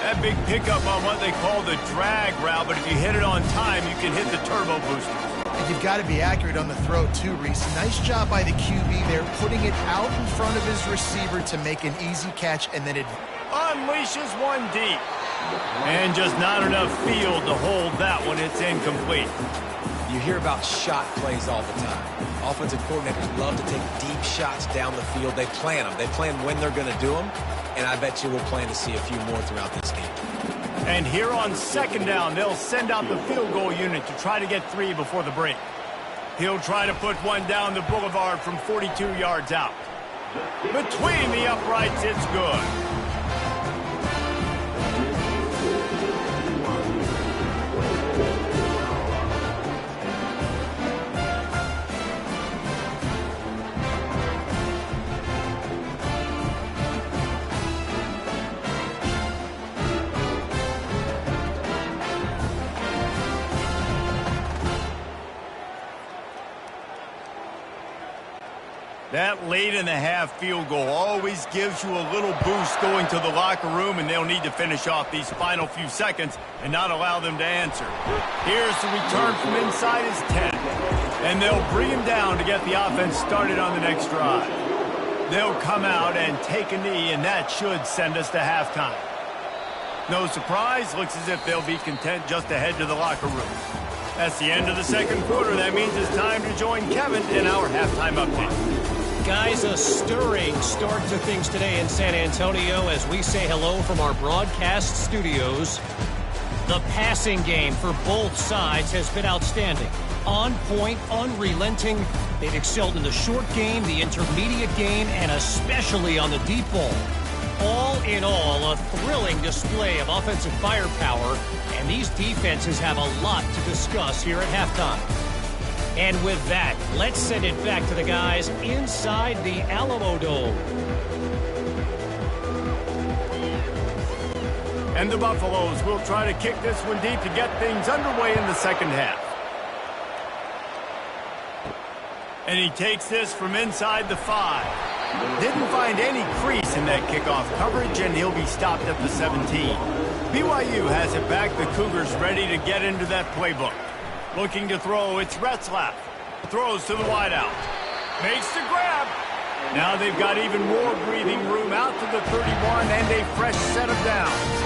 That big pickup on what they call the drag route, but if you hit it on time, you can hit the turbo booster. And you've got to be accurate on the throw, too, Reese. Nice job by the QB there, putting it out in front of his receiver to make an easy catch, and then it unleashes one deep. And just not enough field to hold that one. It's incomplete. You hear about shot plays all the time. Offensive coordinators love to take deep shots down the field. They plan them. They plan when they're going to do them, and I bet you we'll plan to see a few more throughout this game. And here on second down, they'll send out the field goal unit to try to get 3 before the break. He'll try to put one down the boulevard from 42 yards out. Between the uprights, it's good. That late in the half field goal always gives you a little boost going to the locker room, and they'll need to finish off these final few seconds and not allow them to answer. Here's the return from inside his 10, and they'll bring him down to get the offense started on the next drive. They'll come out and take a knee, and that should send us to halftime. No surprise, looks as if they'll be content just to head to the locker room. That's the end of the second quarter. That means it's time to join Kevin in our halftime update. Guys, a stirring start to things today in San Antonio as we say hello from our broadcast studios. The passing game for both sides has been outstanding. On point, unrelenting. They've excelled in the short game, the intermediate game, and especially on the deep ball. All in all, a thrilling display of offensive firepower, and these defenses have a lot to discuss here at halftime. And with that, let's send it back to the guys inside the Alamo Dome. And the Buffaloes will try to kick this one deep to get things underway in the second half. And he takes this from inside the 5. Didn't find any crease in that kickoff coverage, and he'll be stopped at the 17. BYU has it back. The Cougars ready to get into that playbook. Looking to throw, it's Retzlaff. Throws to the wideout. Makes the grab. Now they've got even more breathing room out to the 31 and a fresh set of downs.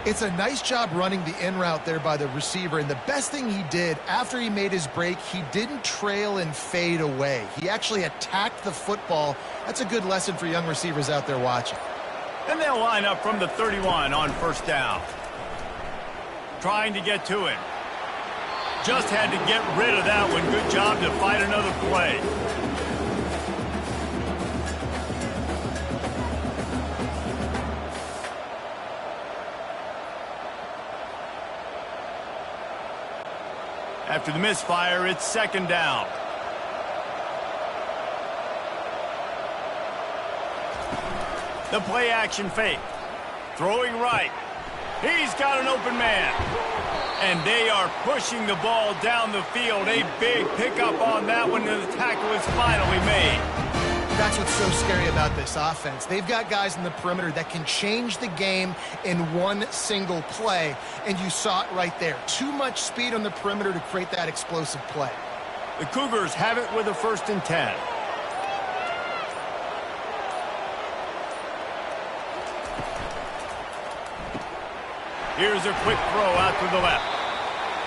It's a nice job running the in route there by the receiver, and the best thing he did after he made his break, he didn't trail and fade away. He actually attacked the football. That's a good lesson for young receivers out there watching. And they'll line up from the 31 on first down. Trying to get to him. Just had to get rid of that one. Good job to fight another play. After the misfire, it's second down. The play action fake. Throwing right. He's got an open man. And they are pushing the ball down the field. A big pickup on that one, and the tackle is finally made. That's what's so scary about this offense. They've got guys in the perimeter that can change the game in one single play, and you saw it right there. Too much speed on the perimeter to create that explosive play. The Cougars have it with a 1st and 10. Here's a quick throw out to the left.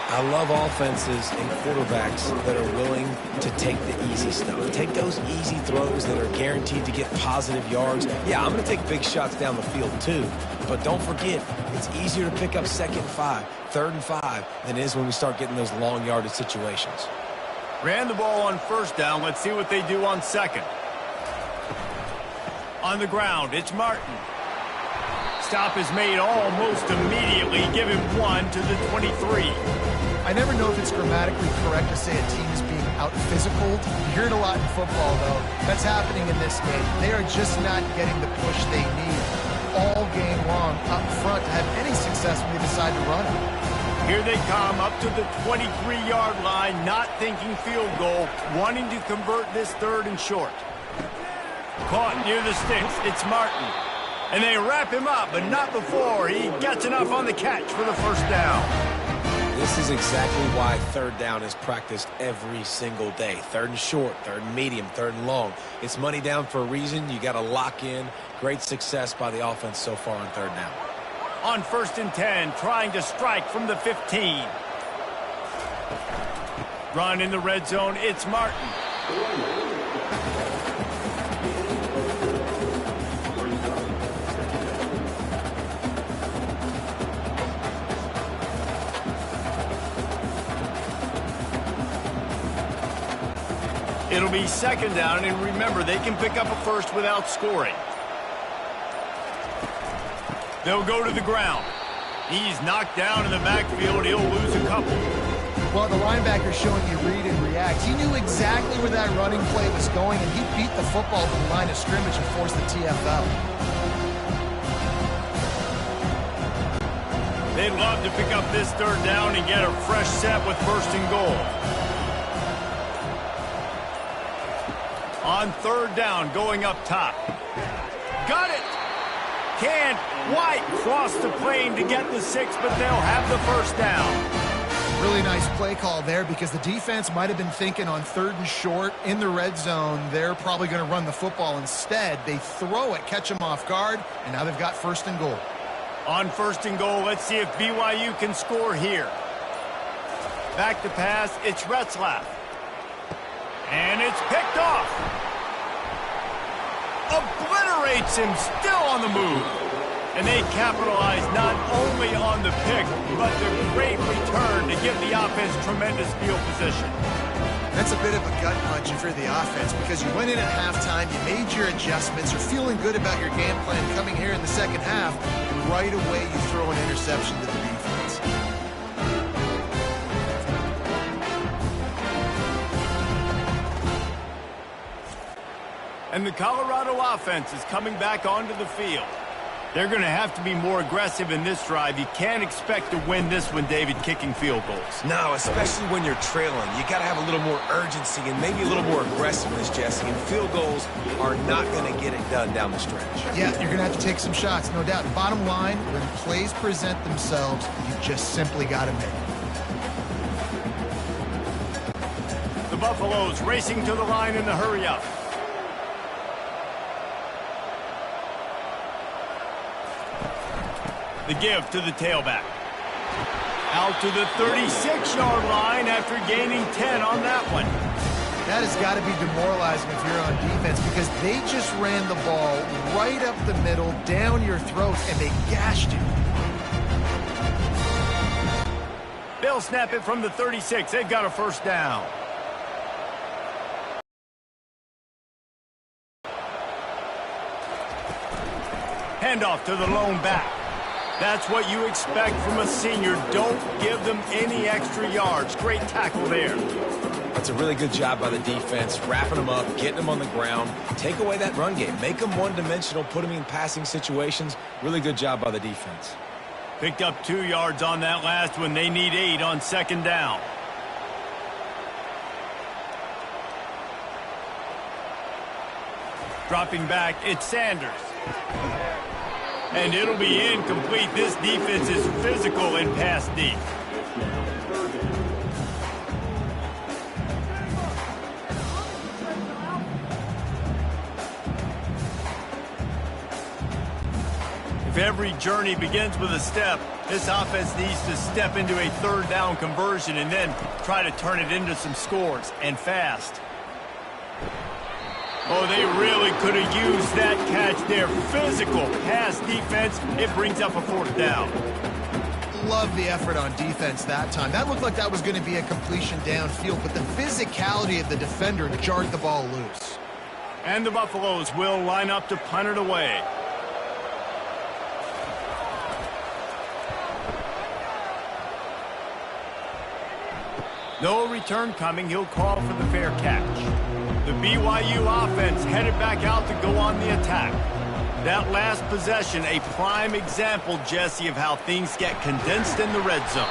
I love offenses and quarterbacks that are willing to take the easy stuff. Take those easy throws that are guaranteed to get positive yards. Yeah, I'm going to take big shots down the field too. But don't forget, it's easier to pick up 2nd and 5, 3rd and 5 than it is when we start getting those long yardage situations. Ran the ball on first down. Let's see what they do on second. On the ground, it's Martin. Stop is made almost immediately. Give him 1 to the 23. I never know if it's grammatically correct to say a team is being out-physicaled. You hear it a lot in football, though. That's happening in this game. They are just not getting the push they need all game long up front to have any success when they decide to run it. Here they come up to the 23-yard line, not thinking field goal, wanting to convert this 3rd and short. Caught near the sticks. It's Martin. And they wrap him up, but not before he gets enough on the catch for the 1st down. This is exactly why 3rd down is practiced every single day. 3rd and short, 3rd and medium, 3rd and long. It's money down for a reason. You got to lock in. Great success by the offense so far on 3rd down. On 1st and 10, trying to strike from the 15. Run in the red zone, it's Martin. It'll be 2nd down, and remember, they can pick up a 1st without scoring. They'll go to the ground. He's knocked down in the backfield. He'll lose a couple. Well, the linebacker's showing you read and react. He knew exactly where that running play was going, and he beat the football to the line of scrimmage and forced the TFL. They'd love to pick up this 3rd down and get a fresh set with 1st and goal. On third down, going up top. Got it. Can't quite cross the plane to get the 6, but they'll have the first down. Really nice play call there because the defense might have been thinking on 3rd and short in the red zone. They're probably going to run the football instead. They throw it, catch them off guard, and now they've got 1st and goal. On 1st and goal, let's see if BYU can score here. Back to pass, it's Retzlaff. And it's picked off. Obliterates him, still on the move. And they capitalize not only on the pick, but the great return to give the offense tremendous field position. That's a bit of a gut punch for the offense because you went in at halftime, you made your adjustments, you're feeling good about your game plan coming here in the second half, and right away you throw an interception to the defense. And the Colorado offense is coming back onto the field. They're going to have to be more aggressive in this drive. You can't expect to win this one, David, kicking field goals. No, especially when you're trailing. You got to have a little more urgency and maybe a little more aggressiveness, Jesse. And field goals are not going to get it done down the stretch. Yeah, you're going to have to take some shots, no doubt. Bottom line, when plays present themselves, you just simply got to make it. The Buffaloes racing to the line in the hurry-up. The give to the tailback. Out to the 36-yard line after gaining 10 on that one. That has got to be demoralizing if you're on defense because they just ran the ball right up the middle, down your throat, and they gashed you. They'll snap it from the 36. They've got a first down. Handoff to the lone back. That's what you expect from a senior. Don't give them any extra yards. Great tackle there. That's a really good job by the defense, wrapping them up, getting them on the ground. Take away that run game. Make them one-dimensional, put them in passing situations. Really good job by the defense. Picked up 2 yards on that last one. They need 8 on second down. Dropping back, it's Sanders. And it'll be incomplete. This defense is physical and pass deep. If every journey begins with a step, this offense needs to step into a third down conversion and then try to turn it into some scores, and fast. Oh, they really could have used that catch there. Physical pass defense. It brings up a fourth down. Love the effort on defense that time. That looked like that was going to be a completion downfield, but the physicality of the defender jarred the ball loose. And the Buffaloes will line up to punt it away. No return coming. He'll call for the fair catch. The BYU offense headed back out to go on the attack. That last possession, a prime example, Jesse, of how things get condensed in the red zone.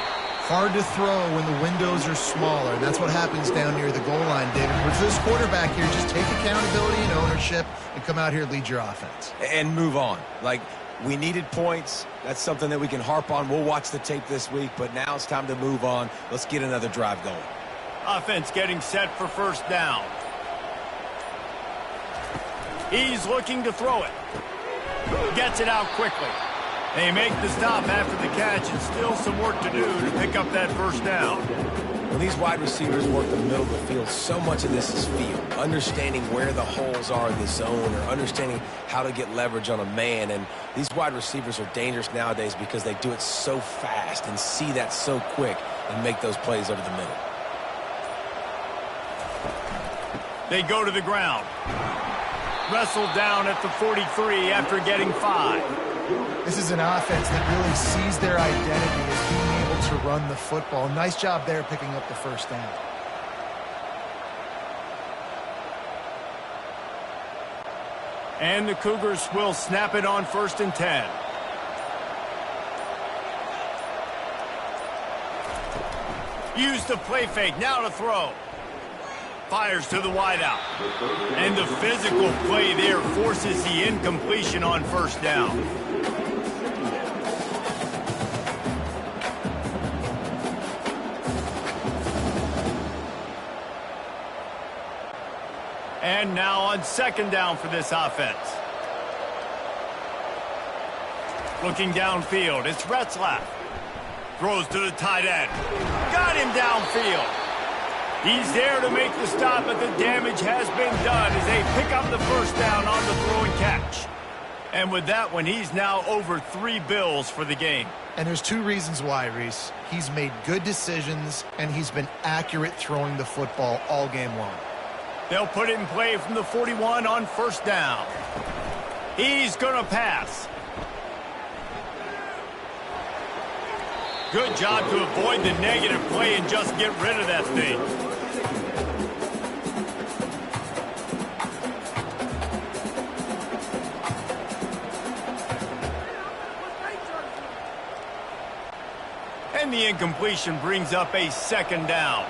Hard to throw when the windows are smaller. That's what happens down near the goal line, David. With this quarterback here, just take accountability and ownership and come out here and lead your offense. And move on. Like, we needed points. That's something that we can harp on. We'll watch the tape this week, but now it's time to move on. Let's get another drive going. Offense getting set for first down. He's looking to throw it. Gets it out quickly. They make the stop after the catch, and still some work to do to pick up that first down. When these wide receivers work the middle of the field, so much of this is feel. Understanding where the holes are in the zone or understanding how to get leverage on a man. And these wide receivers are dangerous nowadays because they do it so fast and see that so quick and make those plays over the middle. They go to the ground. Wrestled down at the 43 after getting 5. This is an offense that really sees their identity as being able to run the football. Nice job there picking up the first down. And the Cougars will snap it on 1st and 10. Use the play fake, now to throw. Fires to the wideout. And the physical play there forces the incompletion on first down. And now on second down for this offense. Looking downfield, it's Retzlaff. Throws to the tight end. Got him downfield. He's there to make the stop, but the damage has been done as they pick up the first down on the throw and catch. And with that one, he's now over 3 bills for the game. And there's 2 reasons why, Reese. He's made good decisions, and he's been accurate throwing the football all game long. They'll put it in play from the 41 on first down. He's going to pass. Good job to avoid the negative play and just get rid of that thing. And the incompletion brings up a second down.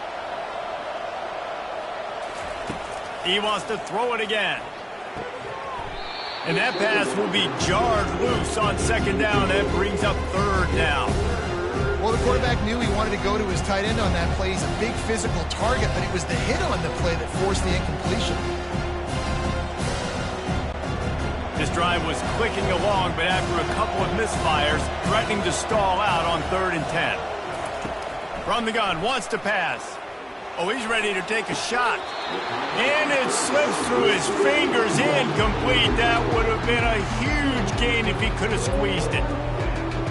He wants to throw it again. And that pass will be jarred loose on second down. That brings up third down. Well, the quarterback knew he wanted to go to his tight end on that play. He's a big physical target, but it was the hit on the play that forced the incompletion. This drive was clicking along, but after a couple of misfires, threatening to stall out on 3rd and 10. From the gun, wants to pass. Oh, he's ready to take a shot. And it slips through his fingers, incomplete. That would have been a huge gain if he could have squeezed it.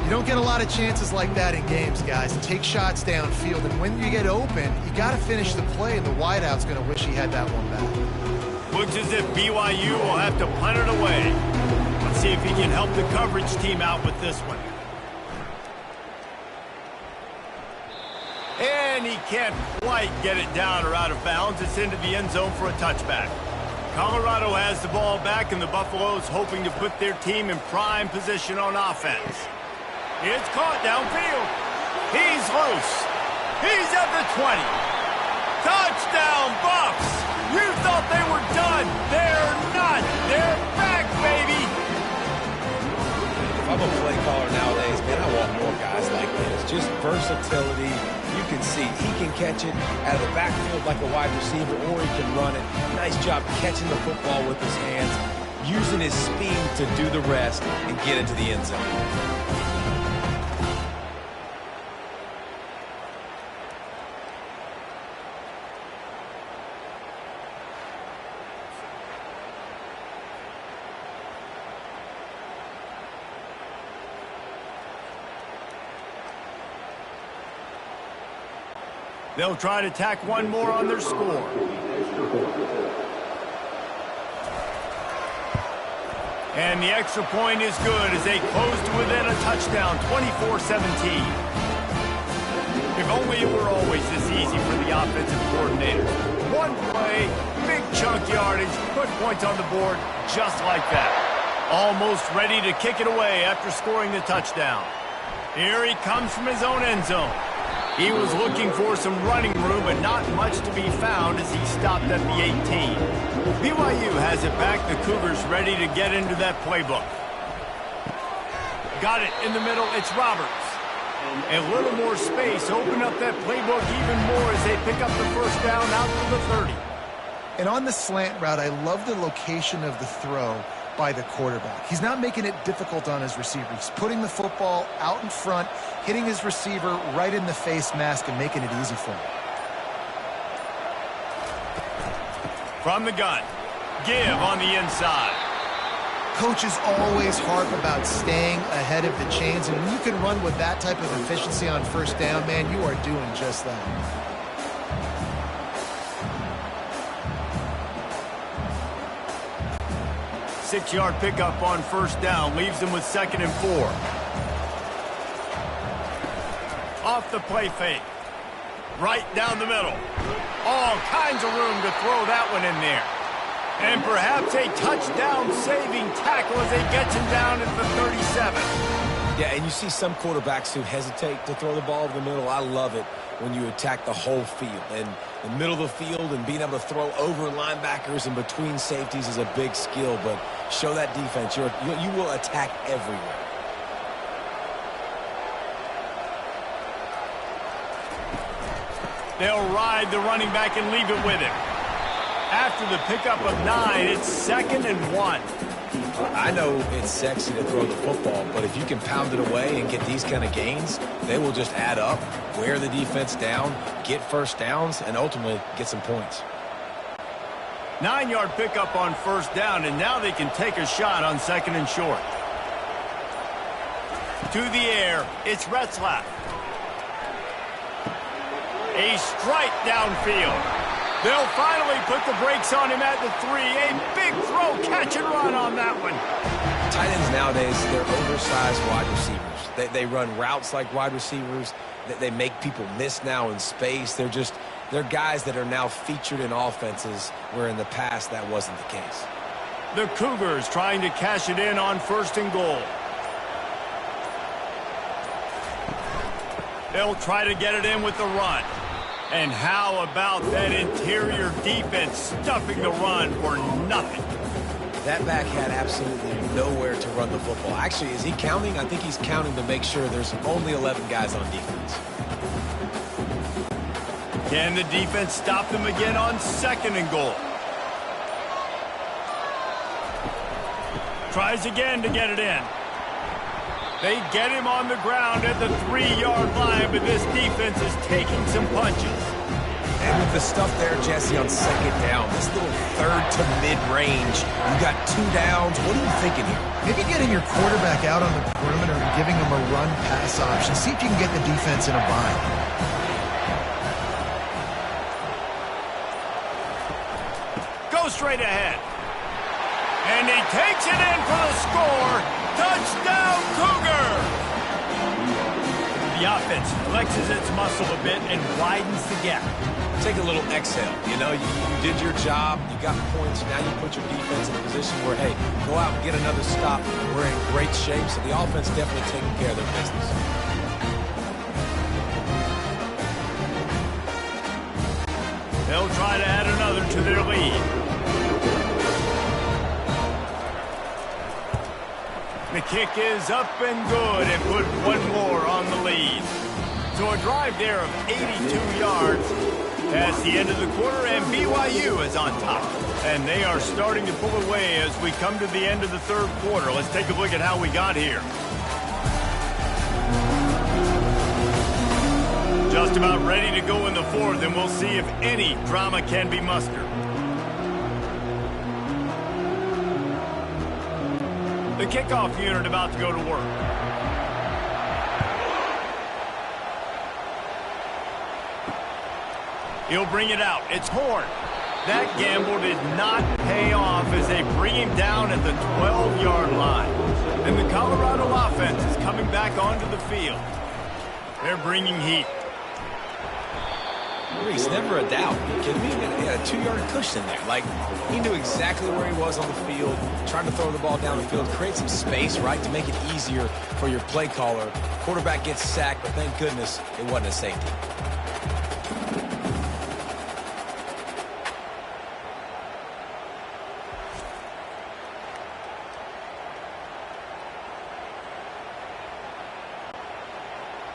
You don't get a lot of chances like that in games, guys. Take shots downfield, and when you get open, you got to finish the play, and the wideout's going to wish he had that one back. Looks as if BYU will have to punt it away. Let's see if he can help the coverage team out with this one. And he can't quite get it down or out of bounds. It's into the end zone for a touchback. Colorado has the ball back, and the Buffaloes hoping to put their team in prime position on offense. It's caught downfield. He's loose. He's at the 20. Touchdown, Buffs! You thought they were done. They're not. They're back, baby. If I'm a play caller nowadays, man, I want more guys like this. Just versatility. You can see he can catch it out of the backfield like a wide receiver, or he can run it. Nice job catching the football with his hands, using his speed to do the rest and get into the end zone. They'll try to tack one more on their score. And the extra point is good as they close to within a touchdown, 24-17. If only it were always this easy for the offensive coordinator. One play, big chunk yardage, put points on the board just like that. Almost ready to kick it away after scoring the touchdown. Here he comes from his own end zone. He was looking for some running room, but not much to be found as he stopped at the 18. BYU has it back. The Cougars ready to get into that playbook. Got it in the middle. It's Roberts. A little more space. Open up that playbook even more as they pick up the first down out to the 30. And on the slant route, I love the location of the throw by the quarterback. He's not making it difficult on his receiver. He's putting the football out in front, hitting his receiver right in the face mask and making it easy for him. From the gun, give on the inside. Coaches always harp about staying ahead of the chains, and when you can run with that type of efficiency on first down, man, you are doing just that. 6-yard pickup on first down leaves them with 2nd and 4. Off the play fake. Right down the middle. All kinds of room to throw that one in there. And perhaps a touchdown-saving tackle as they get him down at the 37. Yeah, and you see some quarterbacks who hesitate to throw the ball over the middle. I love it when you attack the whole field. And the middle of the field and being able to throw over linebackers and between safeties is a big skill. But show that defense. You will attack everywhere. They'll ride the running back and leave it with him. After the pickup of 9, it's 2nd and 1. I know it's sexy to throw the football, but if you can pound it away and get these kind of gains, they will just add up, wear the defense down, get first downs, and ultimately get some points. 9-yard pickup on 1st down, and now they can take a shot on 2nd and short. To the air, it's Retzlaff. A strike downfield. They'll finally put the brakes on him at the 3. A big throw, catch and run on that one. Tight ends nowadays, they're oversized wide receivers. They run routes like wide receivers. They make people miss now in space. They're guys that are now featured in offenses where in the past that wasn't the case. The Cougars trying to cash it in on 1st and goal. They'll try to get it in with the run. And how about that interior defense stuffing the run for nothing? That back had absolutely nowhere to run the football. Actually, is he counting? I think he's counting to make sure there's only 11 guys on defense. Can the defense stop them again on 2nd and goal? Tries again to get it in. They get him on the ground at the 3-yard line, but this defense is taking some punches. And with the stuff there, Jesse, on 2nd down, this little 3rd to mid-range, you got 2 downs. What are you thinking here? Maybe getting your quarterback out on the perimeter and giving him a run-pass option. See if you can get the defense in a bind. Go straight ahead. And he takes it in for the score. Touchdown, Cougar! The offense flexes its muscle a bit and widens the gap. Take a little exhale. You know, you did your job. You got points. Now you put your defense in a position where, hey, go out and get another stop. We're in great shape. So the offense definitely taking care of their business. They'll try to add another to their lead. The kick is up and good and put one more on the lead. So a drive there of 82 yards. That's the end of the quarter, and BYU is on top. And they are starting to pull away as we come to the end of the 3rd quarter. Let's take a look at how we got here. Just about ready to go in the 4th, and we'll see if any drama can be mustered. The kickoff unit about to go to work. He'll bring it out. It's Horn. That gamble did not pay off as they bring him down at the 12-yard line. And the Colorado offense is coming back onto the field. They're bringing heat. He's never a doubt. Are you kidding me? He had a 2-yard cushion there. Like, he knew exactly where he was on the field, trying to throw the ball down the field, create some space, right, to make it easier for your play caller. Quarterback gets sacked, but thank goodness it wasn't a safety.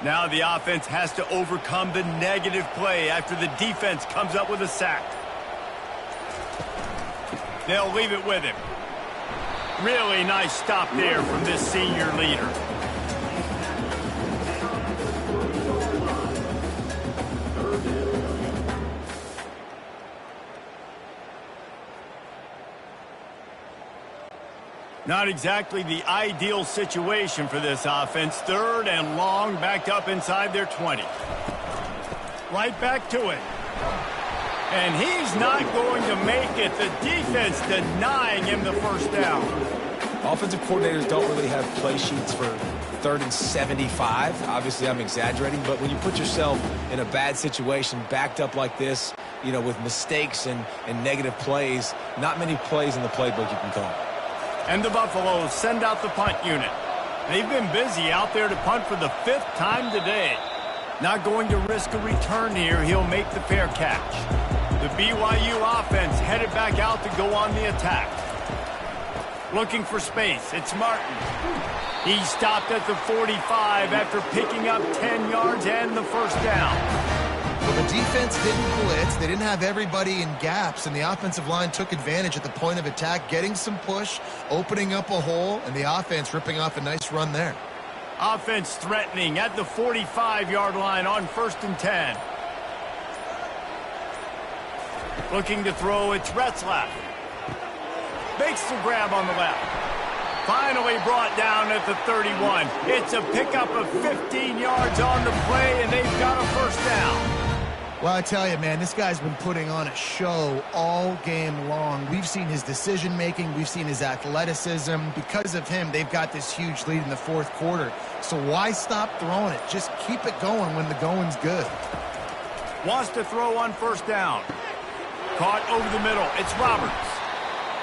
Now the offense has to overcome the negative play after the defense comes up with a sack. They'll leave it with him. Really nice stop there from this senior leader. Not exactly the ideal situation for this offense. 3rd and long, backed up inside their 20. Right back to it. And he's not going to make it. The defense denying him the 1st down. Offensive coordinators don't really have play sheets for 3rd and 75. Obviously, I'm exaggerating, but when you put yourself in a bad situation, backed up like this, you know, with mistakes and negative plays, not many plays in the playbook you can call. And the Buffaloes send out the punt unit. They've been busy out there to punt for the 5th time today. Not going to risk a return here. He'll make the fair catch. The BYU offense headed back out to go on the attack. Looking for space. It's Martin. He stopped at the 45 after picking up 10 yards and the first down. Well, the defense didn't blitz. They didn't have everybody in gaps, and the offensive line took advantage at the point of attack, getting some push, opening up a hole, and the offense ripping off a nice run there. Offense threatening at the 45-yard line on 1st and 10. Looking to throw, it's Retzlaff. Makes the grab on the left. Finally brought down at the 31. It's a pickup of 15 yards on the play, and they've got a first down. Well, I tell you, man, this guy's been putting on a show all game long. We've seen his decision-making. We've seen his athleticism. Because of him, they've got this huge lead in the 4th quarter. So why stop throwing it? Just keep it going when the going's good. Wants to throw on 1st down. Caught over the middle. It's Roberts.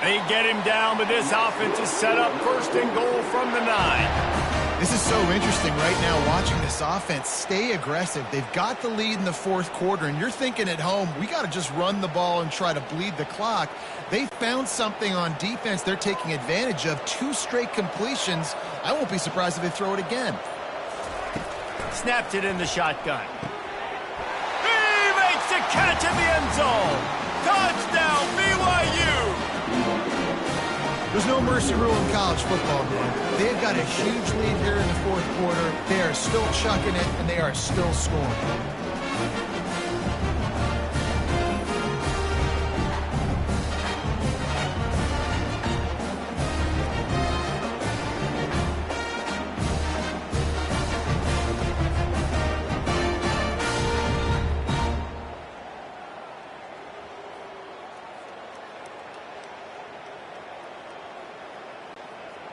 They get him down, but this offense is set up 1st and goal from the 9. This is so interesting right now watching this offense stay aggressive. They've got the lead in the 4th quarter, and you're thinking at home, we got to just run the ball and try to bleed the clock. They found something on defense they're taking advantage of. 2 straight completions. I won't be surprised if they throw it again. Snapped it in the shotgun. He makes a catch in the end zone. Touchdown, BYU! There's no mercy rule in college football, man. They've got a huge lead here in the 4th quarter. They are still chucking it, and they are still scoring.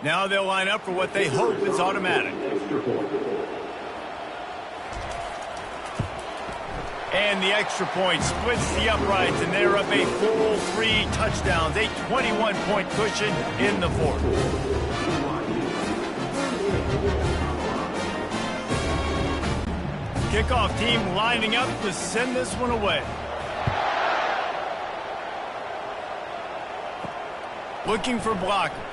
Now they'll line up for what they hope is automatic. And the extra point splits the uprights, and they're up a full 3 touchdowns, a 21-point cushion in the 4th. Kickoff team lining up to send this one away. Looking for blockers.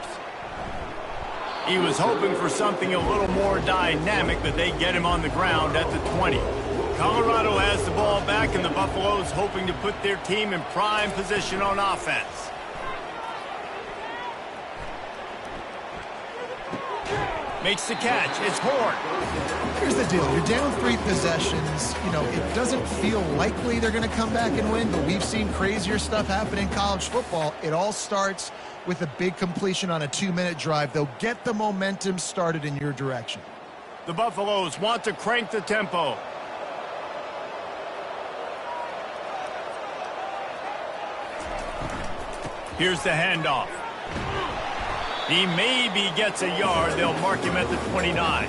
He was hoping for something a little more dynamic, but they get him on the ground at the 20. Colorado has the ball back, and the Buffaloes hoping to put their team in prime position on offense. Makes the catch. It's Horn. Here's the deal. You're down 3 possessions. You know, it doesn't feel likely they're going to come back and win, but we've seen crazier stuff happen in college football. It all starts with a big completion on a 2-minute drive. They'll get the momentum started in your direction. The Buffaloes want to crank the tempo. Here's the handoff. He maybe gets a yard. They'll mark him at the 29.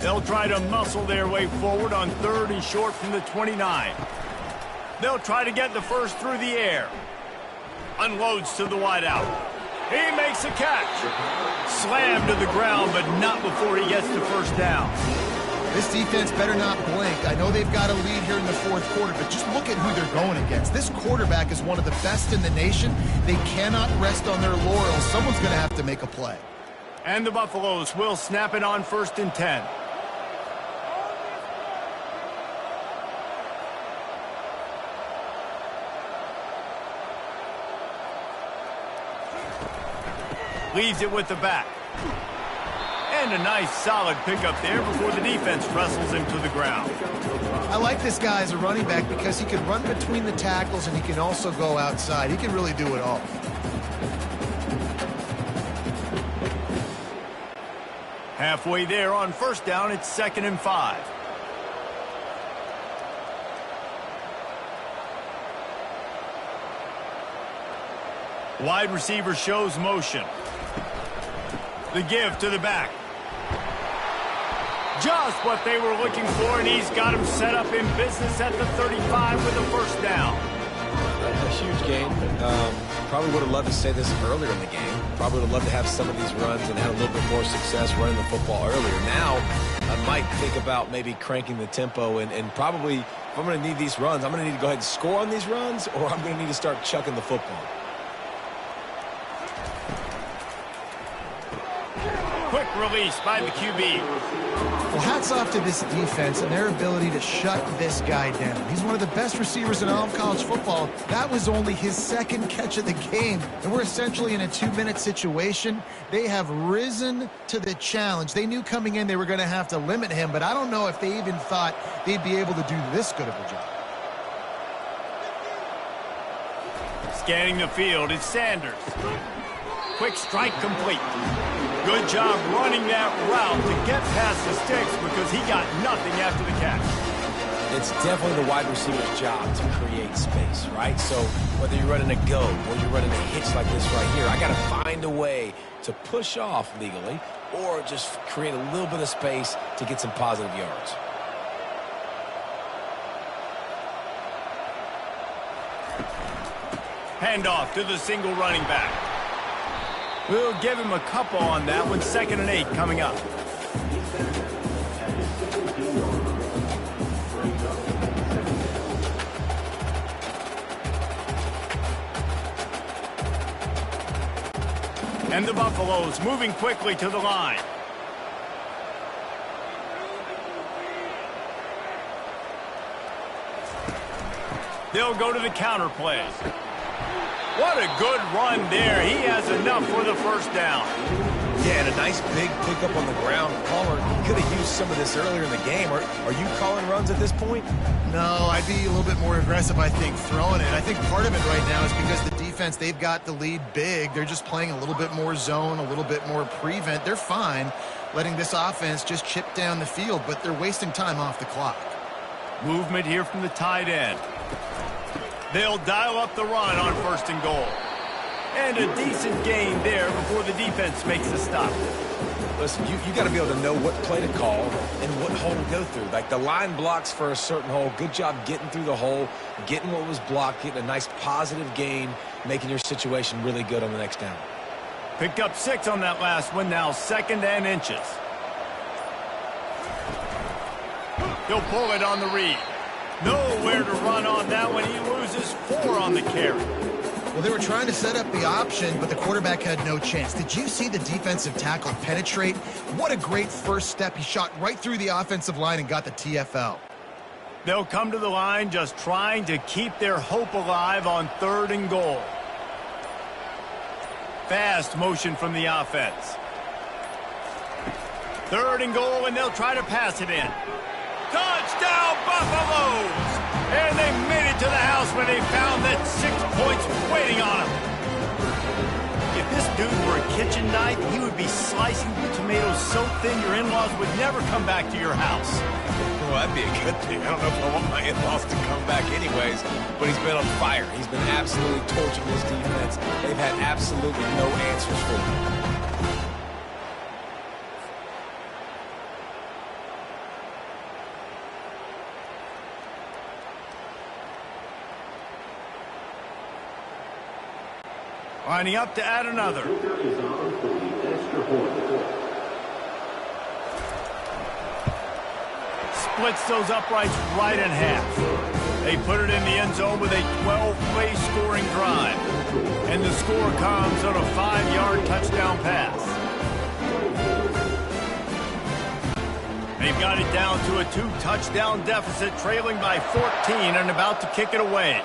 They'll try to muscle their way forward on 3rd and short from the 29. They'll try to get the first through the air. Unloads to the wideout. He makes a catch. Slammed to the ground, but not before he gets the first down. This defense better not blink. I know they've got a lead here in the 4th quarter, but just look at who they're going against. This quarterback is one of the best in the nation. They cannot rest on their laurels. Someone's going to have to make a play. And the Buffaloes will snap it on 1st and 10. Leaves it with the back. And a nice solid pickup there before the defense wrestles him to the ground. I like this guy as a running back because he can run between the tackles and he can also go outside. He can really do it all. Halfway there on 1st down, it's 2nd and 5. Wide receiver shows motion. The give to the back. Just what they were looking for, and he's got him set up in business at the 35 with a first down. A huge gain. Probably would have loved to say this earlier in the game. Probably would have loved to have some of these runs and have a little bit more success running the football earlier. Now, I might think about maybe cranking the tempo and probably, if I'm going to need these runs, I'm going to need to go ahead and score on these runs, or I'm going to need to start chucking the football. Quick release by the QB. Well, hats off to this defense and their ability to shut this guy down. He's one of the best receivers in all of college football. That was only his second catch of the game, and we're essentially in a 2-minute situation. They have risen to the challenge. They knew coming in they were going to have to limit him, but I don't know if they even thought they'd be able to do this good of a job. Scanning the field is Sanders. Quick strike complete. Good job running that route to get past the sticks because he got nothing after the catch. It's definitely the wide receiver's job to create space, right? So whether you're running a go or you're running a hitch like this right here, I got to find a way to push off legally or just create a little bit of space to get some positive yards. Handoff to the single running back. We'll give him a couple on that one. 2nd and 8 coming up. And the Buffaloes moving quickly to the line. They'll go to the counter play. What a good run there. He has enough for the first down. Yeah, and a nice big pickup on the ground. Palmer, he could have used some of this earlier in the game. Are you calling runs at this point? No, I'd be a little bit more aggressive, I think, throwing it. I think part of it right now is because the defense, they've got the lead big. They're just playing a little bit more zone, a little bit more prevent. They're fine letting this offense just chip down the field, but they're wasting time off the clock. Movement here from the tight end. They'll dial up the run on 1st and goal. And a decent gain there before the defense makes the stop. Listen, you got to be able to know what play to call and what hole to go through. Like the line blocks for a certain hole. Good job getting through the hole, getting what was blocked, getting a nice positive gain, making your situation really good on the next down. Picked up 6 on that last one, now 2nd and inches. He'll pull it on the read. Nowhere to run on that one. He loses 4 on the carry. Well, they were trying to set up the option, but the quarterback had no chance. Did you see the defensive tackle penetrate? What a great first step. He shot right through the offensive line and got the TFL. They'll come to the line just trying to keep their hope alive on 3rd and goal. Fast motion from the offense. 3rd and goal, and they'll try to pass it in. Touchdown, Buffaloes! And they made it to the house when they found that 6 points waiting on them. If this dude were a kitchen knife, he would be slicing tomatoes so thin your in-laws would never come back to your house. Well, that'd be a good thing. I don't know if I want my in-laws to come back anyways, but he's been on fire. He's been absolutely torching this defense. They've had absolutely no answers for him. Lining up to add another. Splits those uprights right in half. They put it in the end zone with a 12-play scoring drive. And the score comes on a 5-yard touchdown pass. They've got it down to a 2-touchdown deficit, trailing by 14 and about to kick it away.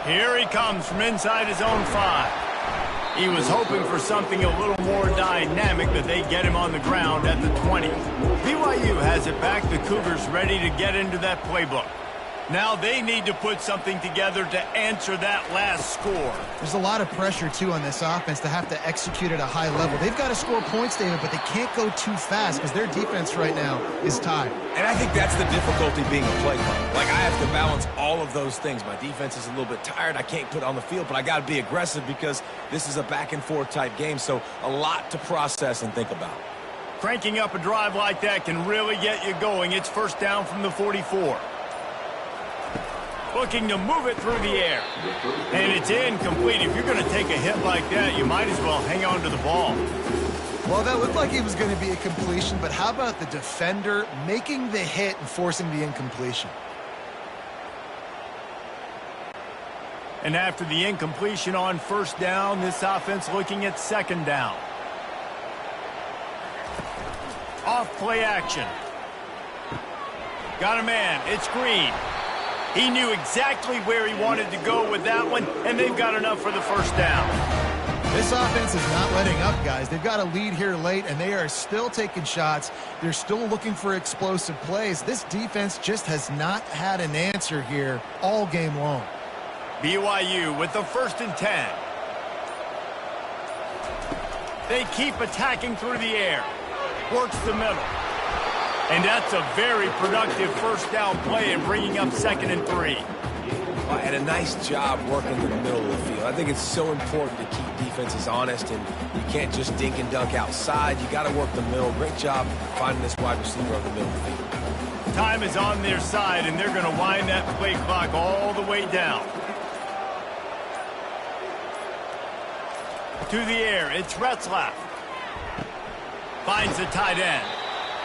Here he comes from inside his own 5. He was hoping for something a little more dynamic, but they get him on the ground at the 20. BYU has it back. The Cougars ready to get into that playbook. Now they need to put something together to answer that last score. There's a lot of pressure, too, on this offense to have to execute at a high level. They've got to score points, David, but they can't go too fast because their defense right now is tired. And I think that's the difficulty being a play caller. Like, I have to balance all of those things. My defense is a little bit tired. I can't put it on the field, but I got to be aggressive because this is a back-and-forth type game, so a lot to process and think about. Cranking up a drive like that can really get you going. It's first down from the 44. Looking to move it through the air. And it's incomplete. If you're going to take a hit like that, you might as well hang on to the ball. Well, that looked like it was going to be a completion, but how about the defender making the hit and forcing the incompletion? And after the incompletion on first down, this offense looking at second down. Off play action. Got a man. It's Green. He knew exactly where he wanted to go with that one, and they've got enough for the first down. This offense is not letting up, guys. They've got a lead here late, and they are still taking shots. They're still looking for explosive plays. This defense just has not had an answer here all game long. BYU with the 1st and 10. They keep attacking through the air. Works the middle. And that's a very productive first down play and bringing up 2nd and 3. Well, and a nice job working in the middle of the field. I think it's so important to keep defenses honest, and you can't just dink and dunk outside. You got to work the middle. Great job finding this wide receiver on the middle of the field. Time is on their side, and they're going to wind that play clock all the way down. To the air, it's Retzlaff. Finds the tight end.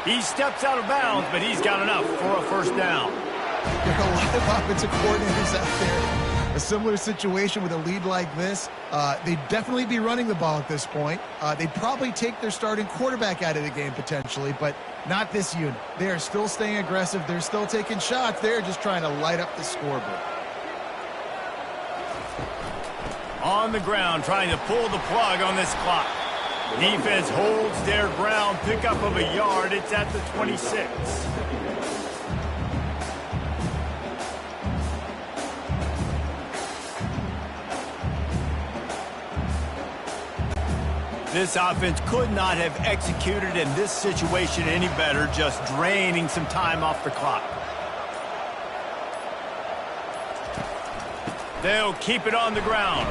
He steps out of bounds, but he's got enough for a first down. There are a lot of offensive coordinators out there. A similar situation with a lead like this. They'd definitely be running the ball at this point. They'd probably take their starting quarterback out of the game potentially, but not this unit. They are still staying aggressive. They're still taking shots. They're just trying to light up the scoreboard. On the ground, trying to pull the plug on this clock. Defense holds their ground, pickup of a yard. It's at the 26. This offense could not have executed in this situation any better, just draining some time off the clock. They'll keep it on the ground.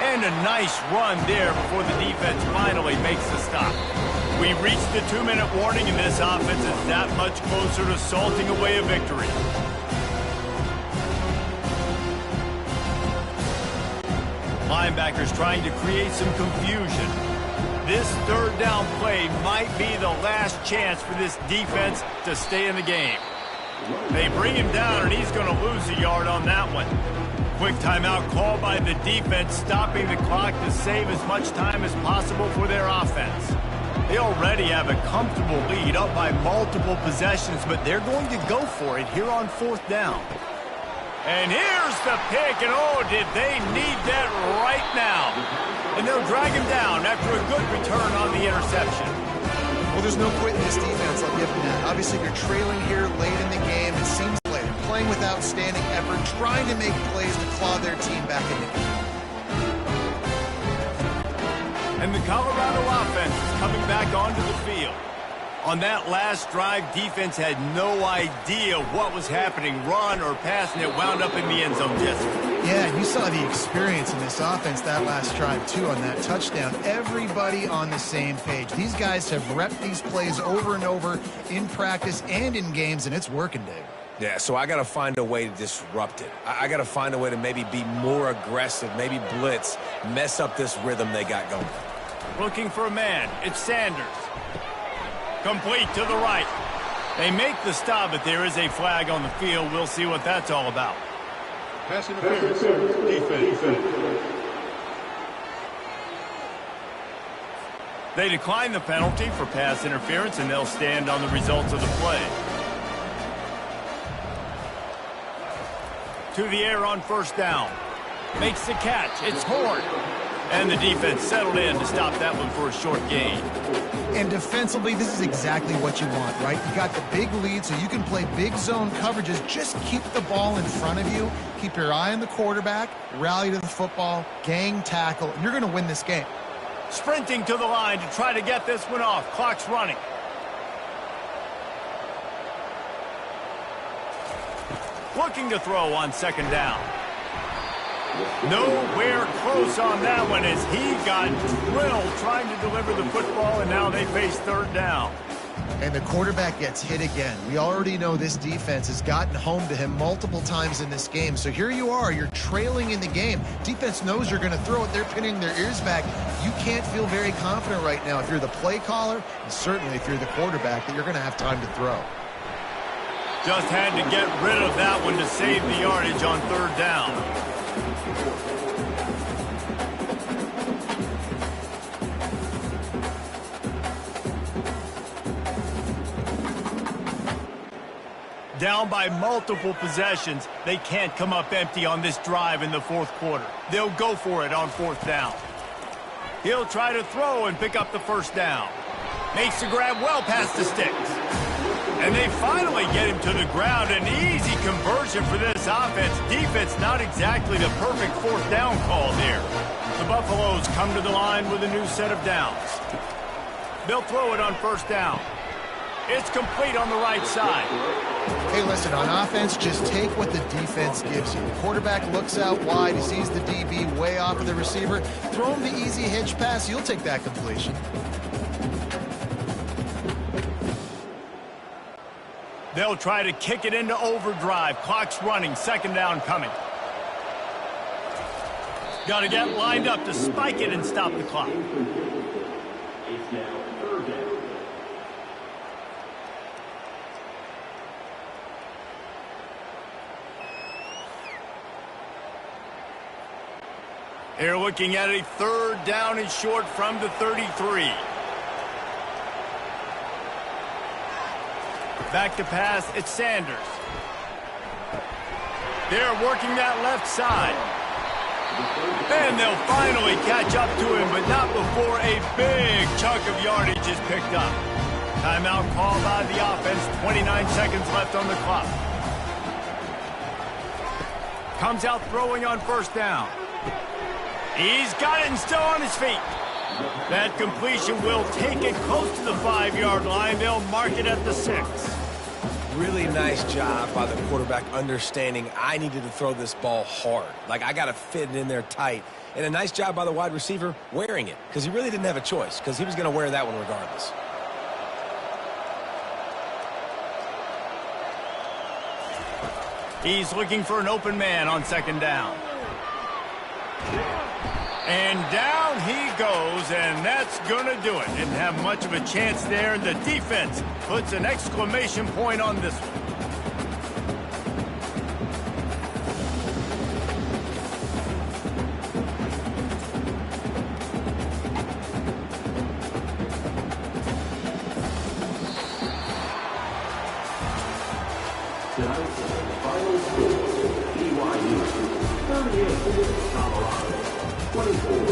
And a nice run there before the defense finally makes the stop. We reached the 2-minute warning, and this offense is that much closer to salting away a victory. Linebackers trying to create some confusion. This third down play might be the last chance for this defense to stay in the game. They bring him down, and he's going to lose a yard on that one. Quick timeout call by the defense, stopping the clock to save as much time as possible for their offense. They already have a comfortable lead, up by multiple possessions, but they're going to go for it here on 4th down. And here's the pick, and oh, did they need that right now. And they'll drag him down after a good return on the interception. Well, there's no quitting this defense, I'll give them that. Obviously, you're trailing here late in the game. It seems like they're playing with outstanding effort, trying to make plays to claw their team back in the game. And the Colorado offense is coming back onto the field. On that last drive, defense had no idea what was happening, run or pass, and it wound up in the end zone. Yeah, you saw the experience in this offense that last drive, too, on that touchdown. Everybody on the same page. These guys have repped these plays over and over in practice and in games, and it's working, Dave. Yeah, so I got to find a way to disrupt it. I got to find a way to maybe be more aggressive, maybe blitz, mess up this rhythm they got going. Looking for a man. It's Sanders. Complete to the right. They make the stop, but there is a flag on the field. We'll see what that's all about. Pass interference. Defense. They decline the penalty for pass interference, and they'll stand on the results of the play. To the air on first down. Makes the catch. It's Horn. And the defense settled in to stop that one for a short gain. And defensively, this is exactly what you want, right? You got the big lead, so you can play big zone coverages. Just keep the ball in front of you. Keep your eye on the quarterback. Rally to the football. Gang tackle. You're going to win this game. Sprinting to the line to try to get this one off. Clock's running. Looking to throw on second down. Nowhere close on that one as he got drilled trying to deliver the football, and now they face third down. And the quarterback gets hit again. We already know this defense has gotten home to him multiple times in this game. So here you are, you're trailing in the game. Defense knows you're going to throw it. They're pinning their ears back. You can't feel very confident right now if you're the play caller, and certainly if you're the quarterback, that you're going to have time to throw. Just had to get rid of that one to save the yardage on third down. Down by multiple possessions, they can't come up empty on this drive in the fourth quarter. They'll go for it on fourth down. He'll try to throw and pick up the first down. Makes the grab well past the sticks. And they finally get him to the ground. An easy conversion for this offense. Defense not exactly the perfect fourth down call there. The Buffaloes come to the line with a new set of downs. They'll throw it on first down. It's complete on the right side. Hey, listen, on offense, just take what the defense gives you. The quarterback looks out wide. He sees the DB way off of the receiver. Throw him the easy hitch pass. You'll take that completion. They'll try to kick it into overdrive. Clock's running. Second down coming. Got to get lined up to spike it and stop the clock. It's now third down. They're looking at a third down and short from the 33. Back to pass, it's Sanders. They're working that left side. And they'll finally catch up to him, but not before a big chunk of yardage is picked up. Timeout called by the offense, 29 seconds left on the clock. Comes out throwing on first down. He's got it and still on his feet. That completion will take it close to the 5-yard line. They'll mark it at the 6. Really nice job by the quarterback understanding I needed to throw this ball hard. Like, I got to fit it in there tight. And a nice job by the wide receiver wearing it, because he really didn't have a choice, because he was going to wear that one regardless. He's looking for an open man on second down. And down he goes, and that's going to do it. Didn't have much of a chance there, and the defense puts an exclamation point on this one. Tonight's final score, BYU 38, Colorado 24.